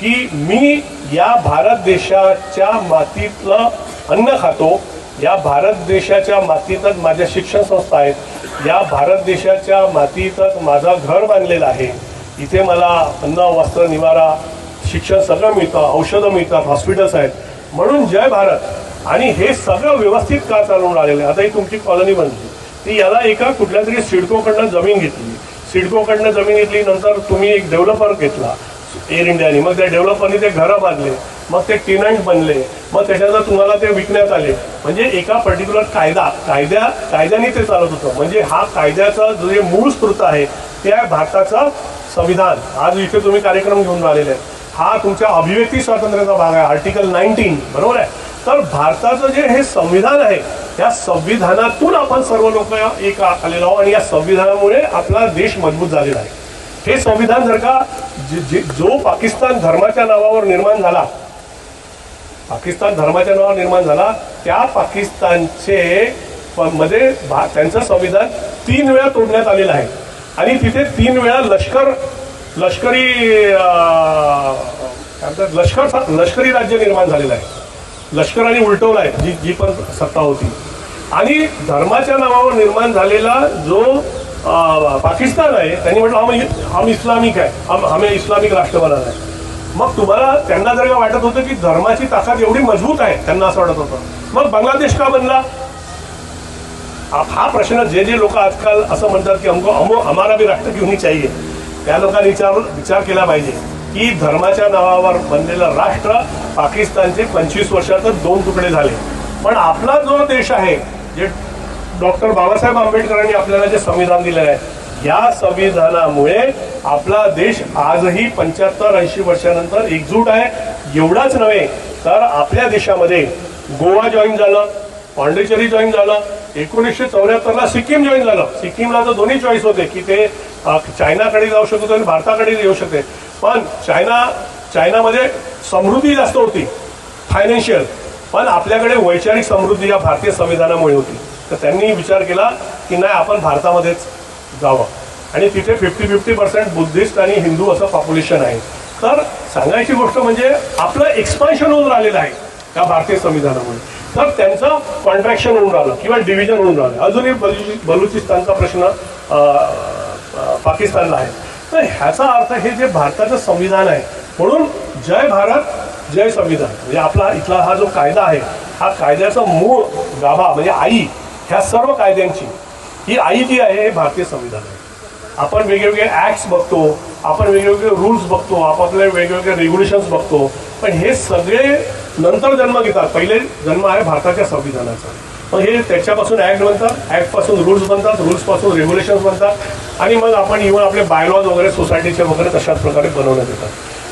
की मी या भारत देशाच्या मातीतलं अन्न खातो, या भारत देशाच्या मातीतच माझ्या शिक्षण संस्था आहेत, या भारत देशाच्या मातीतच माझं घर बांधलेलं आहे, इथे मला अन्न वस्त्र निवारा शिक्षण सगळं मिळतं, औषधं मिळतात, हॉस्पिटल्स आहेत, म्हणून जय भारत. आणि हे सगळं व्यवस्थित का चालवून राहिलेलं आहे. आता ही तुमची कॉलनी बनली, ती याला एका कुठल्या तरी सिडकोकडनं जमीन घेतली, सिडकोकडनं जमीन घेतली, नंतर तुम्ही एक डेव्हलपर घेतला एअर इंडियाने, मग त्या डेव्हलपरने ते घरं बांधले, मग ते टेनंट बनले, मग त्याच्यानंतर तुम्हाला ते विकण्यात आले. म्हणजे एका पर्टिक्युलर कायद्याने ते चालत होतं. म्हणजे हा कायद्याचा जो जे मूळ स्रोत आहे ते आहे भारताचं संविधान. आज इथे तुम्ही कार्यक्रम घेऊन राहिलेले आहे, हा तुमच्या अभिव्यक्ती स्वातंत्र्याचा भाग आहे, आर्टिकल 19, बरोबर आहे. तर भारताचं जे हे संविधान आहे त्या संविधानातून आपण सर्व लोक एक आलेलो आहोत आणि या संविधानामुळे आपला देश मजबूत झालेला आहे. हे संविधान जर का जो पाकिस्तान धर्माच्या नावावर निर्माण झाला, पाकिस्तान धर्माच्या नावावर निर्माण झाला, त्या पाकिस्तानचे मध्ये त्यांचं संविधान 3 वेळा तोडण्यात आलेलं आहे. आणि तिथे 3 वेळा लष्करी राज्य निर्माण झालेलं आहे. लष्कराने उलटवलं आहे जी पण सत्ता होती. आणि धर्माच्या नावावर निर्माण झालेला जो पाकिस्तान आहे त्यांनी म्हटलं हम इस्लामिक आहे, हमें इस्लामिक राष्ट्र बनाना आहे. मग तुम्हाला त्यांना जर का वाटत होतं की धर्माची ताकद एवढी मजबूत आहे, त्यांना असं वाटत होतं, मग बांगलादेश का बनला. हा प्रश्न जे लोक आजकाल असं म्हणतात की हमको हमारा भी राष्ट्र क्यों नहीं चाहिए, त्या लोकांनी विचार केला पाहिजे की धर्माच्या नावावर बनलेलं राष्ट्र पाकिस्तानचे 25 वर्षातच 2 तुकडे झाले. पण आपला जो देश आहे, जे डॉक्टर बाबासाहेब आंबेडकरांनी आपल्याला जे संविधान दिलेलं आहे, या संविधानामुळे आपला देश आजही 75-80 वर्षानंतर एकजूट आहे. एवढाच नव्हे तर आपल्या देशामध्ये गोवा जॉईन झालं, पांडिचेरी जॉईन झालं, 1974ला सिक्कीम जॉईन झालं. सिक्कीमला तर दोन्ही चॉईस होते की ते चायनाकडे जाऊ शकत होते आणि भारताकडे येऊ शकते. पण चायनामध्ये समृद्धी जास्त होती फायनान्शियल, पण आपल्याकडे वैचारिक समृद्धी या भारतीय संविधानामुळे होती. तर त्यांनी विचार केला की नाही आपण भारतामध्येच जावं. आणि तिथे 50-50% बुद्धिस्ट आणि हिंदू असं पॉप्युलेशन आहे. तर सांगायची गोष्ट म्हणजे आपलं एक्सपान्शन होऊन राहिलेलं आहे त्या भारतीय संविधानामुळे. तर त्यांचं कॉन्ट्रॅक्शन होऊन राहिलं किंवा डिव्हिजन होऊन राहिलं. अजूनही बलुचिस्तानचा प्रश्न पाकिस्तानला आहे. तर ह्याचा अर्थ हे जे भारताचं संविधान आहे, म्हणून जय भारत जय संविधान, म्हणजे आपला इथला हा जो कायदा आहे, हा कायद्याचा मूळ गाभा म्हणजे आई, ह्या सर्व कायद्यांची ही आई जी आहे हे भारतीय संविधान आहे. आपण वेगवेगळे ॲक्ट्स बघतो, आपण वेगवेगळे रूल्स बघतो, आपापले वेगवेगळे रेग्युलेशन्स बघतो, पण हे सगळे नंतर जन्म घेतात. पहिले जन्म आहे भारताच्या संविधानाचा. मग हे त्याच्यापासून ॲक्ट बनतात, ॲक्टपासून रूल्स बनतात, रूल्सपासून रेग्युलेशन्स बनतात, आणि मग आपण इव्हन आपले बायलॉज वगैरे सोसायटीचे वगैरे तशाच प्रकारे बनवण्यात येतात.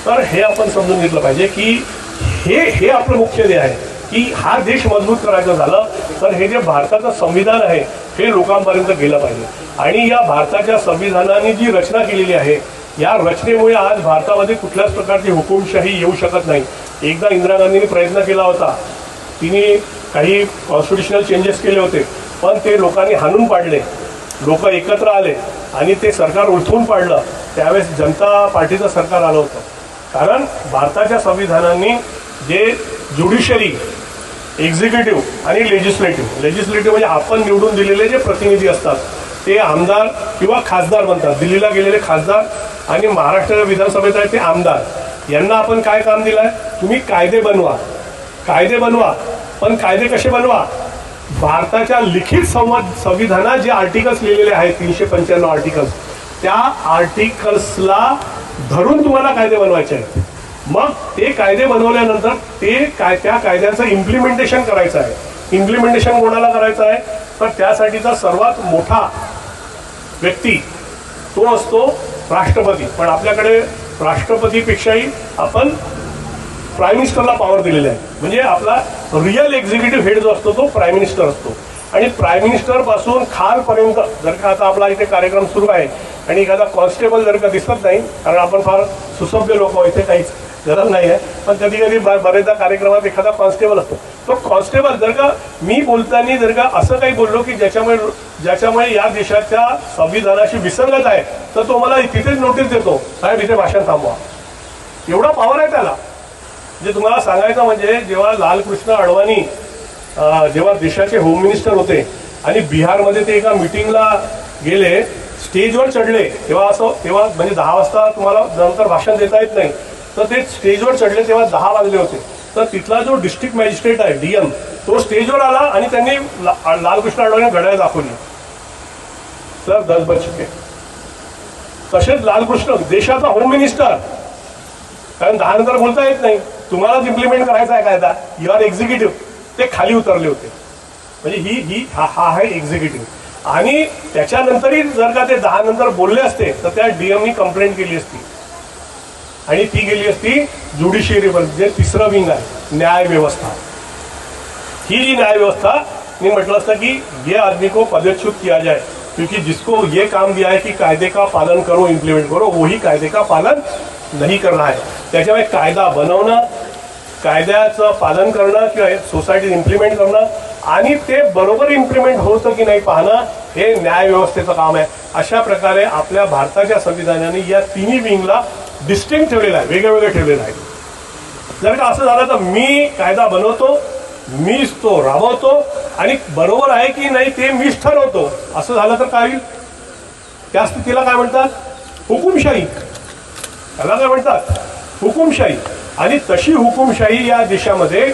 तर हे आपण समजून घेतलं पाहिजे की हे आपलं मुख्य ध्येय आहे की हा देश मजबूत करायचं झालं तर हे जे भारताचं संविधान आहे हे लोकांपर्यंत गेलं पाहिजे. आणि या भारताच्या संविधानाने जी रचना केलेली आहे, या रचनेमुळे आज भारतामध्ये कुठल्याच प्रकारची हुकुमशाही येऊ शकत नाही. एकदा इंदिरा गांधींनी प्रयत्न केला होता, तिने काही कॉन्स्टिट्युशनल चेंजेस केले होते, पण ते लोकांनी हाणून पाडले. लोक एकत्र आले आणि ते सरकार उलथून पाडलं. त्यावेळेस जनता पार्टीचं सरकार आलं होतं. कारण भारताच्या संविधानाने जे ज्युडिशरी, एक्झिक्युटिव्ह आणि लेजिस्लेटिव्ह म्हणजे आपण निवडून दिलेले जे प्रतिनिधी असतात ते आमदार किंवा खासदार बनतात. दिल्लीला गेलेले खासदार आणि महाराष्ट्र विधानसभेत आहे ते आमदार, यांना आपण काय काम दिलं आहे, तुम्ही कायदे बनवा. पण कायदे कसे बनवा? भारताच्या लिखित संविधानात जे आर्टिकल्स लिहिलेले आहेत 395 आर्टिकल्स, त्या आर्टिकल्सला धरून तुम्हाला कायदे बनवायचे आहेत. मग ते कायदे बनवल्यानंतर त्या कायद्यांचं इम्प्लिमेंटेशन करायचं आहे. इम्प्लिमेंटेशन कोणाला करायचं आहे? तर त्यासाठीचा सर्वात मोठा व्यक्ती तो असतो राष्ट्रपती. पण आपल्याकडे राष्ट्रपतीपेक्षाही आपण प्राईम मिनिस्टरला पॉवर दिलेली आहे. म्हणजे आपला रिअल एक्झिक्युटिव्ह हेड जो असतो तो प्राईम मिनिस्टर असतो. आणि प्राईम मिनिस्टरपासून खालपर्यंत जर का आता आपला इथे कार्यक्रम सुरू आहे आणि एखादा कॉन्स्टेबल जर का दिसत नाही, कारण आपण फार सुसभ्य लोक, इथे काहीच गरज नाही आहे, पण कधी कधी बरेचदा कार्यक्रमात एखादा कॉन्स्टेबल असतो. तो कॉन्स्टेबल जर का मी बोलताना जर का असं काही बोललो की ज्याच्यामुळे या देशाच्या संविधानाशी विसंगत आहे, तर तो मला तिथेच नोटीस देतो, साहेब इथे भाषण थांबवा. एवढा पॉवर आहे त्याला. म्हणजे तुम्हाला सांगायचं म्हणजे जेव्हा लालकृष्ण अडवाणी जेव्हा देशाचे होम मिनिस्टर होते आणि बिहारमध्ये ते एका मिटिंगला गेले, स्टेजवर चढले, तेव्हा म्हणजे 10 वाजता तुम्हाला नंतर भाषण देता येत नाही, तर ते स्टेजवर चढले तेव्हा 10 वाजले होते. तर तिथला जो डिस्ट्रिक्ट मॅजिस्ट्रेट आहे DM, तो स्टेजवर आला आणि त्यांनी लालकृष्ण अडवाणी घड्याळ दाखवली, तर 10 बज चुके. तसेच लालकृष्ण देशाचा होम मिनिस्टर, कारण 10 नंतर बोलता येत नाही, तुम्हालाच इम्प्लिमेंट करायचा आहे कायदा, यू आर एक्झिक्युटिव्ह, ते खाली उतरले होते. म्हणजे हा आहे एक्झिक्युटिव्ह. आणि त्याच्यानंतरही जर का ते 10 नंतर बोलले असते तर त्या DMनी कंप्लेंट केली असती आणि ती गेली असती ज्युडिशियरीवर, जे तिसरं विंग आहे न्यायव्यवस्था. ही जी न्यायव्यवस्था, मी म्हटलं असतं की ये आदमी को पदच्युत किया जाए, क्योंकि जिसको ये काम दिया है कि कायदे का पालन करो, इम्प्लीमेंट करो, वही कायदे का पालन नहीं कर रहा है. त्याच्यामुळे कायदा बनवणं, कायद्याचं पालन करणं किंवा सोसायटीत इम्प्लिमेंट करणं आणि ते बरोबर इम्प्लिमेंट होतं की नाही पाहणं, हे न्यायव्यवस्थेचं काम आहे. अशा प्रकारे आपल्या भारताच्या संविधानाने या तिन्ही विंगला डिस्टिंक्ट ठेवलेला आहे, वेगळं ठेवलेलं आहे. जर का असं झालं तर मी कायदा बनवतो, मीच तो राबवतो आणि बरोबर आहे की नाही ते मीच ठरवतो, असं झालं तर काय होईल? त्या स्थितीला काय म्हणतात? हुकुमशाही. त्याला काय म्हणतात? हुकुमशाही. आणि तशी हुकुमशाही या देशामध्ये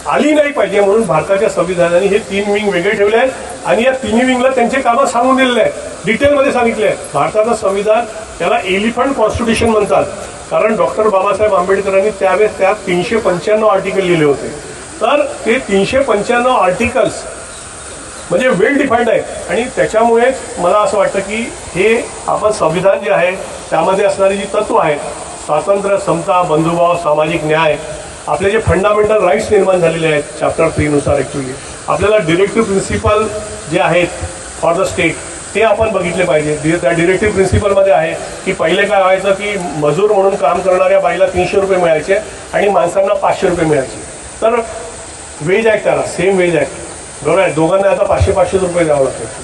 आली नाही पाहिजे म्हणून भारताच्या संविधानाने हे 3 विंग वेगळे ठेवले आहेत आणि या तिन्ही विंगला त्यांचे कामं सांगून दिलेले आहेत, डिटेलमध्ये सांगितले आहेत. भारताचं संविधान त्याला एलिफंट कॉन्स्टिट्यूशन म्हणतात, कारण डॉक्टर बाबासाहेब आंबेडकरांनी त्यावेळेस त्यात 395 आर्टिकल लिहिले होते. तर ते 395 आर्टिकल्स म्हणजे वेल डिफाईन्ड आहेत. आणि त्याच्यामुळेच मला असं वाटतं की हे आपण संविधान जे आहे त्यामध्ये असणारी जी तत्व आहेत, स्वातंत्र्य, समता, बंधुभाव, सामाजिक न्याय, आपले जे फंडामेंटल राईट्स निर्माण झालेले आहेत चॅप्टर 3 नुसार, ॲक्च्युली आपल्याला डिरेक्टिव्ह प्रिन्सिपल जे आहेत फॉर द स्टेट ते आपण बघितले पाहिजे. त्या डिरेक्टिव्ह प्रिन्सिपलमध्ये आहे की पहिले काय व्हायचं की मजूर म्हणून काम करणाऱ्या बाईला 300 रुपये मिळायचे आणि माणसांना 500 रुपये मिळायचे. तर वेज ॲक्ट, त्याला सेम वेज ॲक्ट, बरोबर आहे, दोघांना आता 500-500 रुपये द्यावं लागतं.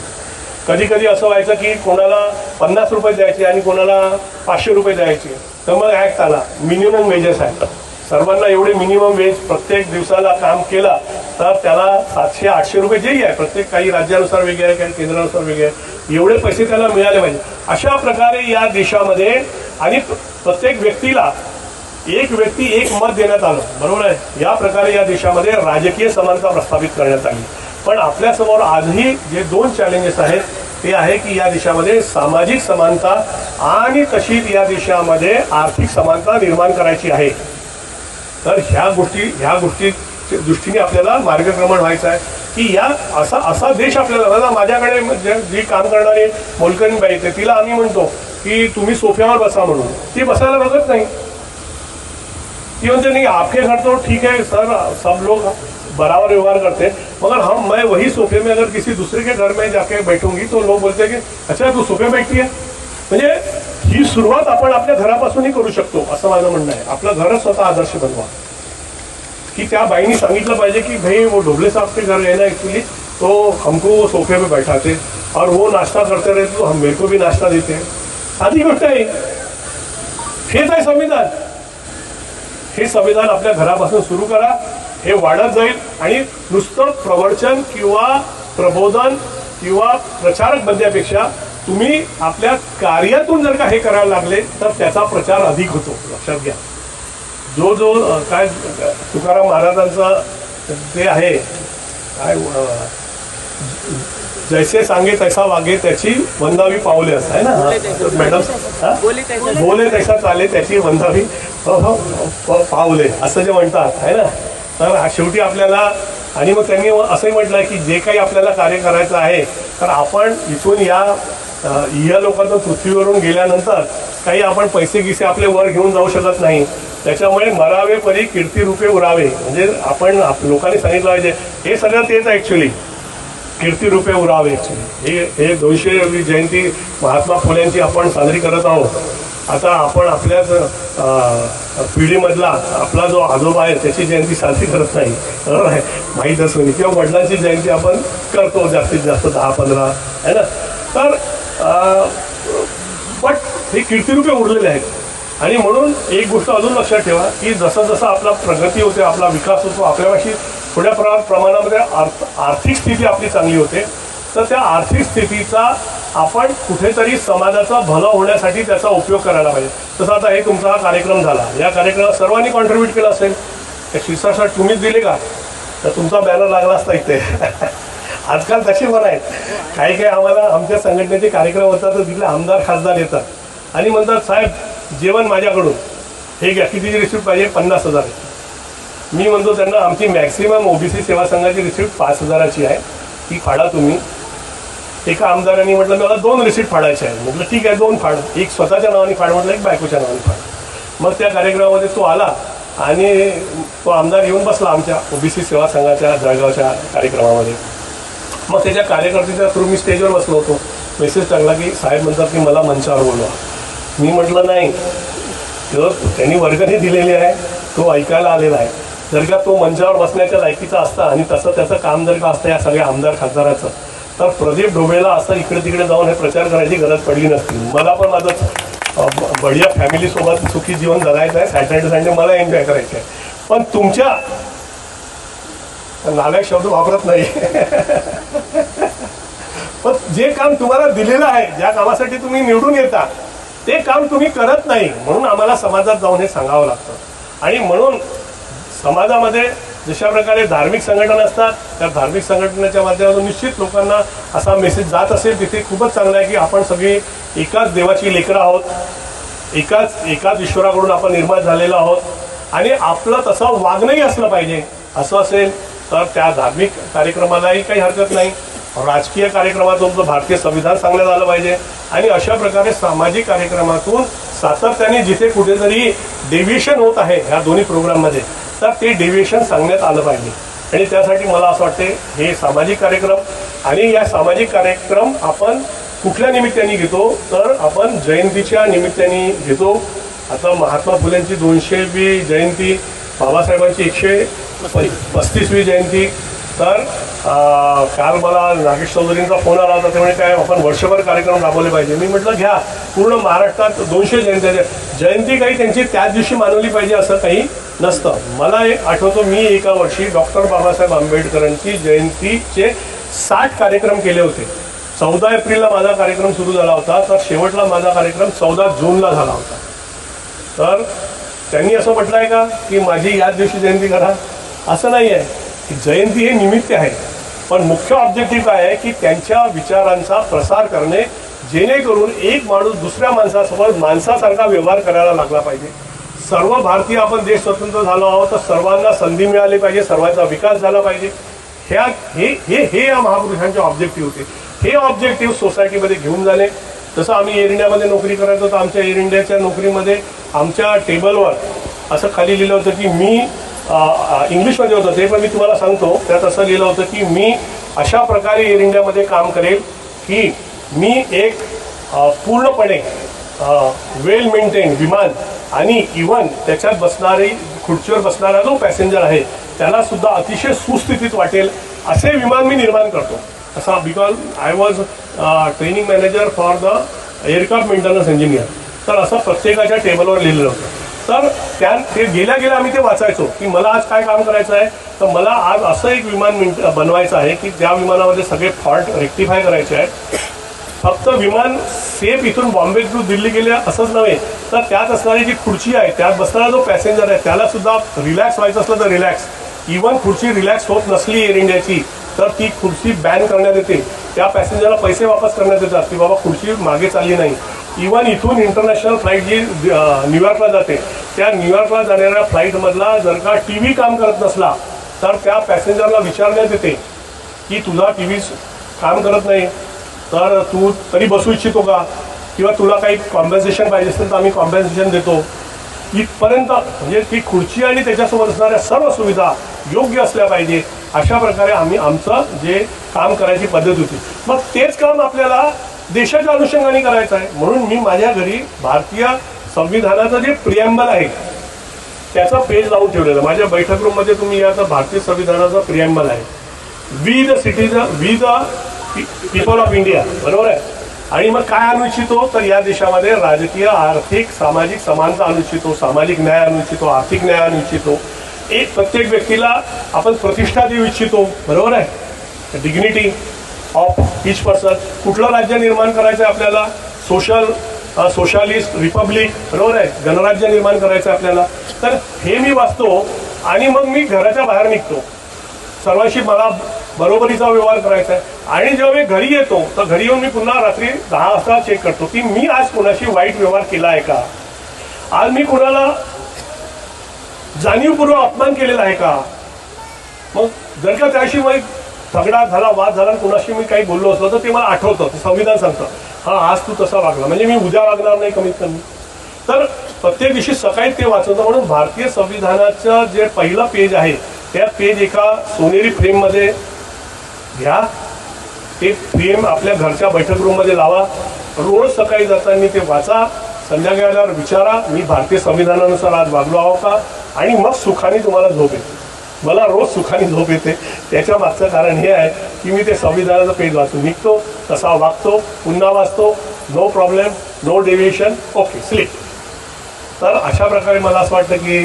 कधी कधी असं व्हायचं की कोणाला 50 रुपये द्यायचे आणि कोणाला 500 रुपये द्यायचे. तर मग ॲक्ट आला, मिनिमम वेजेस आहे, सर्वांना एवढे मिनिमम वेज प्रत्येक दिवसाला काम केलं तर त्याला 700-800 रुपये जेही आहे, प्रत्येक काही राज्यानुसार वेगळे आहे, काही केंद्रानुसार वेगळे आहे, एवढे पैसे त्याला मिळाले पाहिजे. अशा प्रकारे या देशामध्ये आणि प्रत्येक व्यक्तीला एक व्यक्ती एक मत देण्यात आलं, बरोबर आहे. या प्रकारे या देशामध्ये राजकीय समानता प्रस्थापित करण्यात आली. पण आपल्यासमोर आजही जे 2 चॅलेंजेस आहेत ते आहे की या देशामध्ये सामाजिक समानता आणि तशीच या देशामध्ये आर्थिक समानता निर्माण करायची आहे. तर ह्या गोष्टी दृष्टीने आपल्याला मार्गक्रमण व्हायचं आहे की या असा देश आपल्याला. माझ्याकडे जी काम करणारी मोलकरीण बाई येते तिला आम्ही म्हणतो की तुम्ही सोफ्यावर बसा म्हणून, ती बसायला बघत नाही. ती म्हणते नहीं आपके घर तो ठीक है सर, सब लोग बराबर व्यवहार करते हैं, मगर मैं वही सोफे में अगर किसी दूसरे के घर में जाके बैठूंगी तो लोग बोलते हैं की अच्छा तू सोफे बैठती है. म्हणजे ही सुरुवात आपण आपल्या घरापासूनही करू शकतो असं माझं म्हणणं आहे. आपलं घरच स्वतः आदर्श बनवा. की त्या बाईनी सांगितलं पाहिजे की भाई वो ढोबले साहब के घर रहना एक्चुअली तो हमको वो सोफे पे बैठाते और वो नाश्ता करते रहते तो हम मेरे को भी नाश्ता देते हैं. साधी गोष्ट आहे. हेच आहे संविधान. हे संविधान आपल्या घरापासून सुरू करा, हे वाढत जाईल. आणि नुसतं प्रवचन किंवा प्रबोधन किंवा प्रचारक बनण्यापेक्षा तुम्ही आपल्या कार्यातून जर का हे करायला लागले तर त्याचा प्रचार अधिक होतो. लक्षात घ्या. जो काय तुकाराम महाराजांचं ते आहे काय, जैसे सांगे तैसा वागे त्याची वंदावी पावले असं आहे ना मॅडम. बोले तैसा चाले त्याची वंदावी पावले असं जे म्हणतात आहे ना. तर शेवटी आपल्याला आणि मग त्यांनी असंही म्हटलं की जे काही आपल्याला कार्य करायचं आहे तर आपण इथून या लोकांना पृथ्वीवरून गेल्यानंतर काही आपण पैसे गिसे आपले वर घेऊन जाऊ शकत नाही. त्याच्यामुळे मरावे परी कीर्ती रूपे उरावे, म्हणजे आपण लोकांनी सांगितलं पाहिजे हे सगळं तेच ॲक्च्युली कीर्ती रूपे उरावे. ॲक्च्युली हे 200वी जयंती महात्मा फुलेंची आपण साजरी करत आहोत. आता आपण आपल्याच पिढीमधला आपला जो आजोबा आहे त्याची जयंती साजरी करत नाही, बरोबर आहे, माहीत असून, किंवा वडिलांची जयंती आपण करतो जास्तीत जास्त 10-15 आहे ना. तर बट हे कीर्तिरूपे उरलेले आहेत. आणि म्हणून एक गोष्ट अजून लक्षात ठेवा की जसं जसं आपला प्रगती होते, आपला विकास होतो, आपल्यापाशी थोड्या प्रमाणामध्ये आर्थिक स्थिती आपली चांगली होते, तर त्या आर्थिक स्थितीचा आपण कुठेतरी समाजाचा भलं होण्यासाठी त्याचा उपयोग करायला पाहिजे. तसं आता हे तुमचा हा कार्यक्रम झाला, या कार्यक्रमात सर्वांनी कॉन्ट्रीब्यूट केलं असेल. त्या शीर्षासाठी तुम्हीच दिले का तर तुमचा बॅनर लागला असता इथे. आजकाल तसे पण आहेत. काही आम्हाला आमच्या संघटनेचे कार्यक्रम होतात तर तिथले आमदार खासदार येतात आणि म्हणतात साहेब जेवण माझ्याकडून हे घ्या, कितीची रिसिप्ट पाहिजे, 50,000. मी म्हणतो त्यांना आमची मॅक्सिमम ओबीसी सेवा संघाची रिसिप्ट 5,000ची आहे, ती फाडा तुम्ही. एका आमदारांनी म्हटलं मला 2 रिसिप्ट फाडायचे आहे. म्हटलं ठीक आहे 2 फाड, एक स्वतःच्या नावाने फाड म्हटलं, एक बायकोच्या नावाने फाड. मग त्या कार्यक्रमामध्ये तो आला आणि तो आमदार येऊन बसला आमच्या ओबीसी सेवा संघाच्या जळगावच्या कार्यक्रमामध्ये. मग त्याच्या कार्यकर्त्याच्या थ्रू मी स्टेजवर बसलो होतो. मेसेज टाकला की साहेब म्हणतात की मला मंचावर बोलवा. मी म्हटलं नाही, त्यांनी वर्गणी दिलेली आहे, तो ऐकायला आलेला आहे. जर का तो मंचावर बसण्याच्या लायकीचा असता आणि तसं त्याचं काम जर का असतं या सगळ्या आमदार खासदाराचं, तर प्रदीप ढोबळेला असं इकडे तिकडे जाऊन हे प्रचार करायची गरज पडली नसती. मला पण माझं बढिया फॅमिलीसोबत सुखी जीवन जगायचं आहे, सॅटर्डे संडे मला एन्जॉय करायचं आहे. पण तुमच्या नालायक शब्द वापरत नाही, पण जे काम तुम्हाला दिलेलं आहे, ज्या कामासाठी तुम्ही निवडून येता ते काम तुम्ही करत नाही, म्हणून आम्हाला समाजात जाऊन हे सांगावं लागतं. आणि म्हणून समाजामध्ये जशा प्रकारे धार्मिक संघटना असतात त्या धार्मिक संघटनेच्या माध्यमातून निश्चित लोकांना असा मेसेज जात असेल तिथे खूपच चांगलं आहे की आपण सगळी एकाच देवाची लेकरं आहोत, एकाच ईश्वराकडून आपण निर्माण झालेलो आहोत आणि आपलं तसं वागणंही असलं पाहिजे. असं असेल तर त्या धार्मिक कार्यक्रमालाही काही हरकत नाही. राजकीय कार्यक्रमातून भारतीय संविधान सांगण्यात आलं पाहिजे आणि अशा प्रकारे सामाजिक कार्यक्रमातून सातत्याने जिथे कुठेतरी डेव्हिएशन होत आहे ह्या दोन्ही प्रोग्राममध्ये तर ते डेव्हिएशन सांगण्यात आलं पाहिजे. आणि त्यासाठी मला असं वाटते हे सामाजिक कार्यक्रम आणि या सामाजिक कार्यक्रम आपण कुठल्या निमित्ताने घेतो तर आपण जयंतीच्या निमित्ताने घेतो. आता महात्मा फुलेंची 200वी जयंती, बाबासाहेबांची 135वी जयंती, तर काल मला नागेश चौधरींचा फोन आला होता, त्यामुळे काय आपण वर्षभर कार्यक्रम राबवले पाहिजे. मी म्हटलं घ्या, पूर्ण महाराष्ट्रात 200 जयंती काही त्यांची त्याच दिवशी मानवली पाहिजे असं काही नसतं. मला एक आठवतो, मी एका वर्षी डॉक्टर बाबासाहेब आंबेडकरांची जयंतीचे 60 कार्यक्रम केले होते. 14 एप्रिलला माझा कार्यक्रम सुरू झाला होता, तर शेवटला माझा कार्यक्रम 14 जूनला झाला होता. तर त्यांनी असं म्हटलं आहे का की माझी याच दिवशी जयंती करा? असं नाही आहे. जयंती हे निमित्त आहे, पण मुख्य ऑब्जेक्टिव्ह काय आहे की त्यांच्या विचारांचा प्रसार करणे, जेणेकरून एक माणूस दुसऱ्या माणसासोबत माणसासारखा व्यवहार करायला लागला पाहिजे. सर्व भारतीय आपण देश स्वतंत्र झालो आहोत, तर सर्वांना संधी मिळाली पाहिजे, सर्वांचा विकास झाला पाहिजे. हे या महापुरुषांचे ऑब्जेक्टिव्ह होते. हे ऑब्जेक्टिव्ह सोसायटीमध्ये घेऊन झाले. जसं आम्ही एअर इंडियामध्ये नोकरी करायचो, तर आमच्या एअर इंडियाच्या नोकरीमध्ये आमच्या टेबलवर असं खाली लिहिलं होतं की मी इंग्लिशमध्ये होतं ते, पण मी तुम्हाला सांगतो, त्यात असं लिहिलं होतं की मी अशा प्रकारे एअर इंडियामध्ये काम करेल की मी एक पूर्णपणे वेल मेंटेन विमान आणि इव्हन त्याच्यात बसणारी खुर्चीवर बसणारा जो पॅसेंजर आहे त्याला सुद्धा अतिशय सुस्थितीत वाटेल असे विमान मी निर्माण करतो. असा, because I was training manager for the aircraft maintenance engineer. तर असं प्रत्येकाच्या टेबलवर लिहिलेलं होतं. तर ते गेल्या आम्ही ते वाचायचो की मला आज काय काम करायचं आहे. तर मला आज असं एक विमान बनवायचं आहे की त्या विमानामध्ये सगळे फॉल्ट रेक्टिफाय करायचे आहेत. फक्त विमान सेफ इथून बॉम्बे टू दिल्ली गेले असंच नव्हे, तर त्यात असणारी जी खुर्ची आहे, त्यात बसणारा जो पॅसेंजर आहे त्याला सुद्धा रिलॅक्स व्हायचं असलं तर रिलॅक्स. इव्हन खुर्ची रिलॅक्स होत नसली एअर इंडियाची तर ती खुर्ची बॅन करण्यात येते. त्या पॅसेंजरला पैसे वापस करण्यात येतात की बाबा खुर्ची मागे चालली नाही. इव्हन इथून इंटरनॅशनल फ्लाईट जी न्यूयॉर्कला जाते, त्या न्यूयॉर्कला जाणाऱ्या फ्लाईटमधला जर का TV काम करत नसला तर त्या पॅसेंजरला विचारण्यात येते की तुझा TV काम करत नाही, तर तू तरी बसू इच्छितो का, किंवा तुला काही कॉम्पेन्सेशन पाहिजे असेल तर आम्ही कॉम्पेन्सेशन देतो. इथपर्यंत म्हणजे ती खुर्ची आणि त्याच्यासोबत असणाऱ्या सर्व सुविधा योग्य असल्या पाहिजे, अशा प्रकारे आम्ही आमचं जे काम करायची पद्धत होती. मग तेच काम आपल्याला देशाच्या अनुषंगाने करायचं आहे. म्हणून मी माझ्या घरी भारतीय संविधानाचं जे प्रिएम्बल आहे त्याचं पेज लावून ठेवलेलं. माझ्या बैठक रूममध्ये तुम्ही या तर भारतीय संविधानाचं प्रिएम्बल आहे. We the citizen, we the people of India, बरोबर आहे. आणि मग काय आणू इच्छितो, तर या देशामध्ये राजकीय, आर्थिक, सामाजिक समानता आणू इच्छितो, सामाजिक न्याय आणू इच्छितो, आर्थिक न्याय आणू इच्छितो. एक प्रत्येक व्यक्तीला आपण प्रतिष्ठा देऊ इच्छितो, बरोबर आहे. Dignity of each person. कुठलं राज्य निर्माण करायचं आहे आपल्याला? सोशलिस्ट रिपब्लिक, बरोबर आहे. गणराज्य निर्माण करायचं आहे आपल्याला. तर हे मी वाचतो आणि मग मी घराच्या बाहेर निघतो. सर्वांशी मला बरोबरीचा व्यवहार करायचा आहे. आणि जेव्हा मी घरी येतो तर घरी येऊन मी पुन्हा रात्री 10 वाजता चेक करतो की मी आज कोणाशी वाईट व्यवहार केला आहे का, आज मी कोणाला जाणीवपूर्वक अपमान केलेला आहे का. मग जर का त्याशी मग झगडा झाला, वाद झाला, कुणाशी मी काही बोललो असलो तर ते मला आठवतं, संविधान सांगतं हां आज तू तसा वागला, म्हणजे मी उद्या वागणार नाही कमीत कमी. तर प्रत्येक दिवशी सकाळी ते वाचवतं. म्हणून भारतीय संविधानाचं जे पहिलं पेज आहे त्या पेज एका सोनेरी फ्रेममध्ये घ्या. ते फ्रेम आपल्या घरच्या बैठक रूममध्ये लावा. रोज सकाळी जाताना ते वाचा, संध्याकाळी आल्यावर विचारा मी भारतीय संविधानानुसार आज वागलो आहो का, आणि मग सुखाने तुम्हाला झोप येते. मला रोज सुखाने झोप येते. त्याच्या मागचं कारण हे आहे की मी ते संविधानाचं पेज वाचून निघतो, तसा वागतो, पुन्हा वाचतो, no problem, no deviation, okay sleep. तर अशा प्रकारे मला असं वाटतं की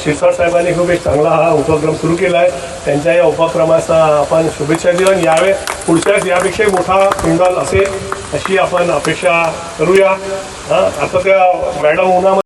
शिरसाट साहेबांनी खूप एक चांगला हा उपक्रम सुरू केला आहे. त्यांच्या या उपक्रमाचा आपण शुभेच्छा देऊ आणि यावेळी पुढच्याच यापेक्षाही मोठा पिंडाल असेल अशी आपण अपेक्षा करूया. आता त्या मॅडम उन्हामध्ये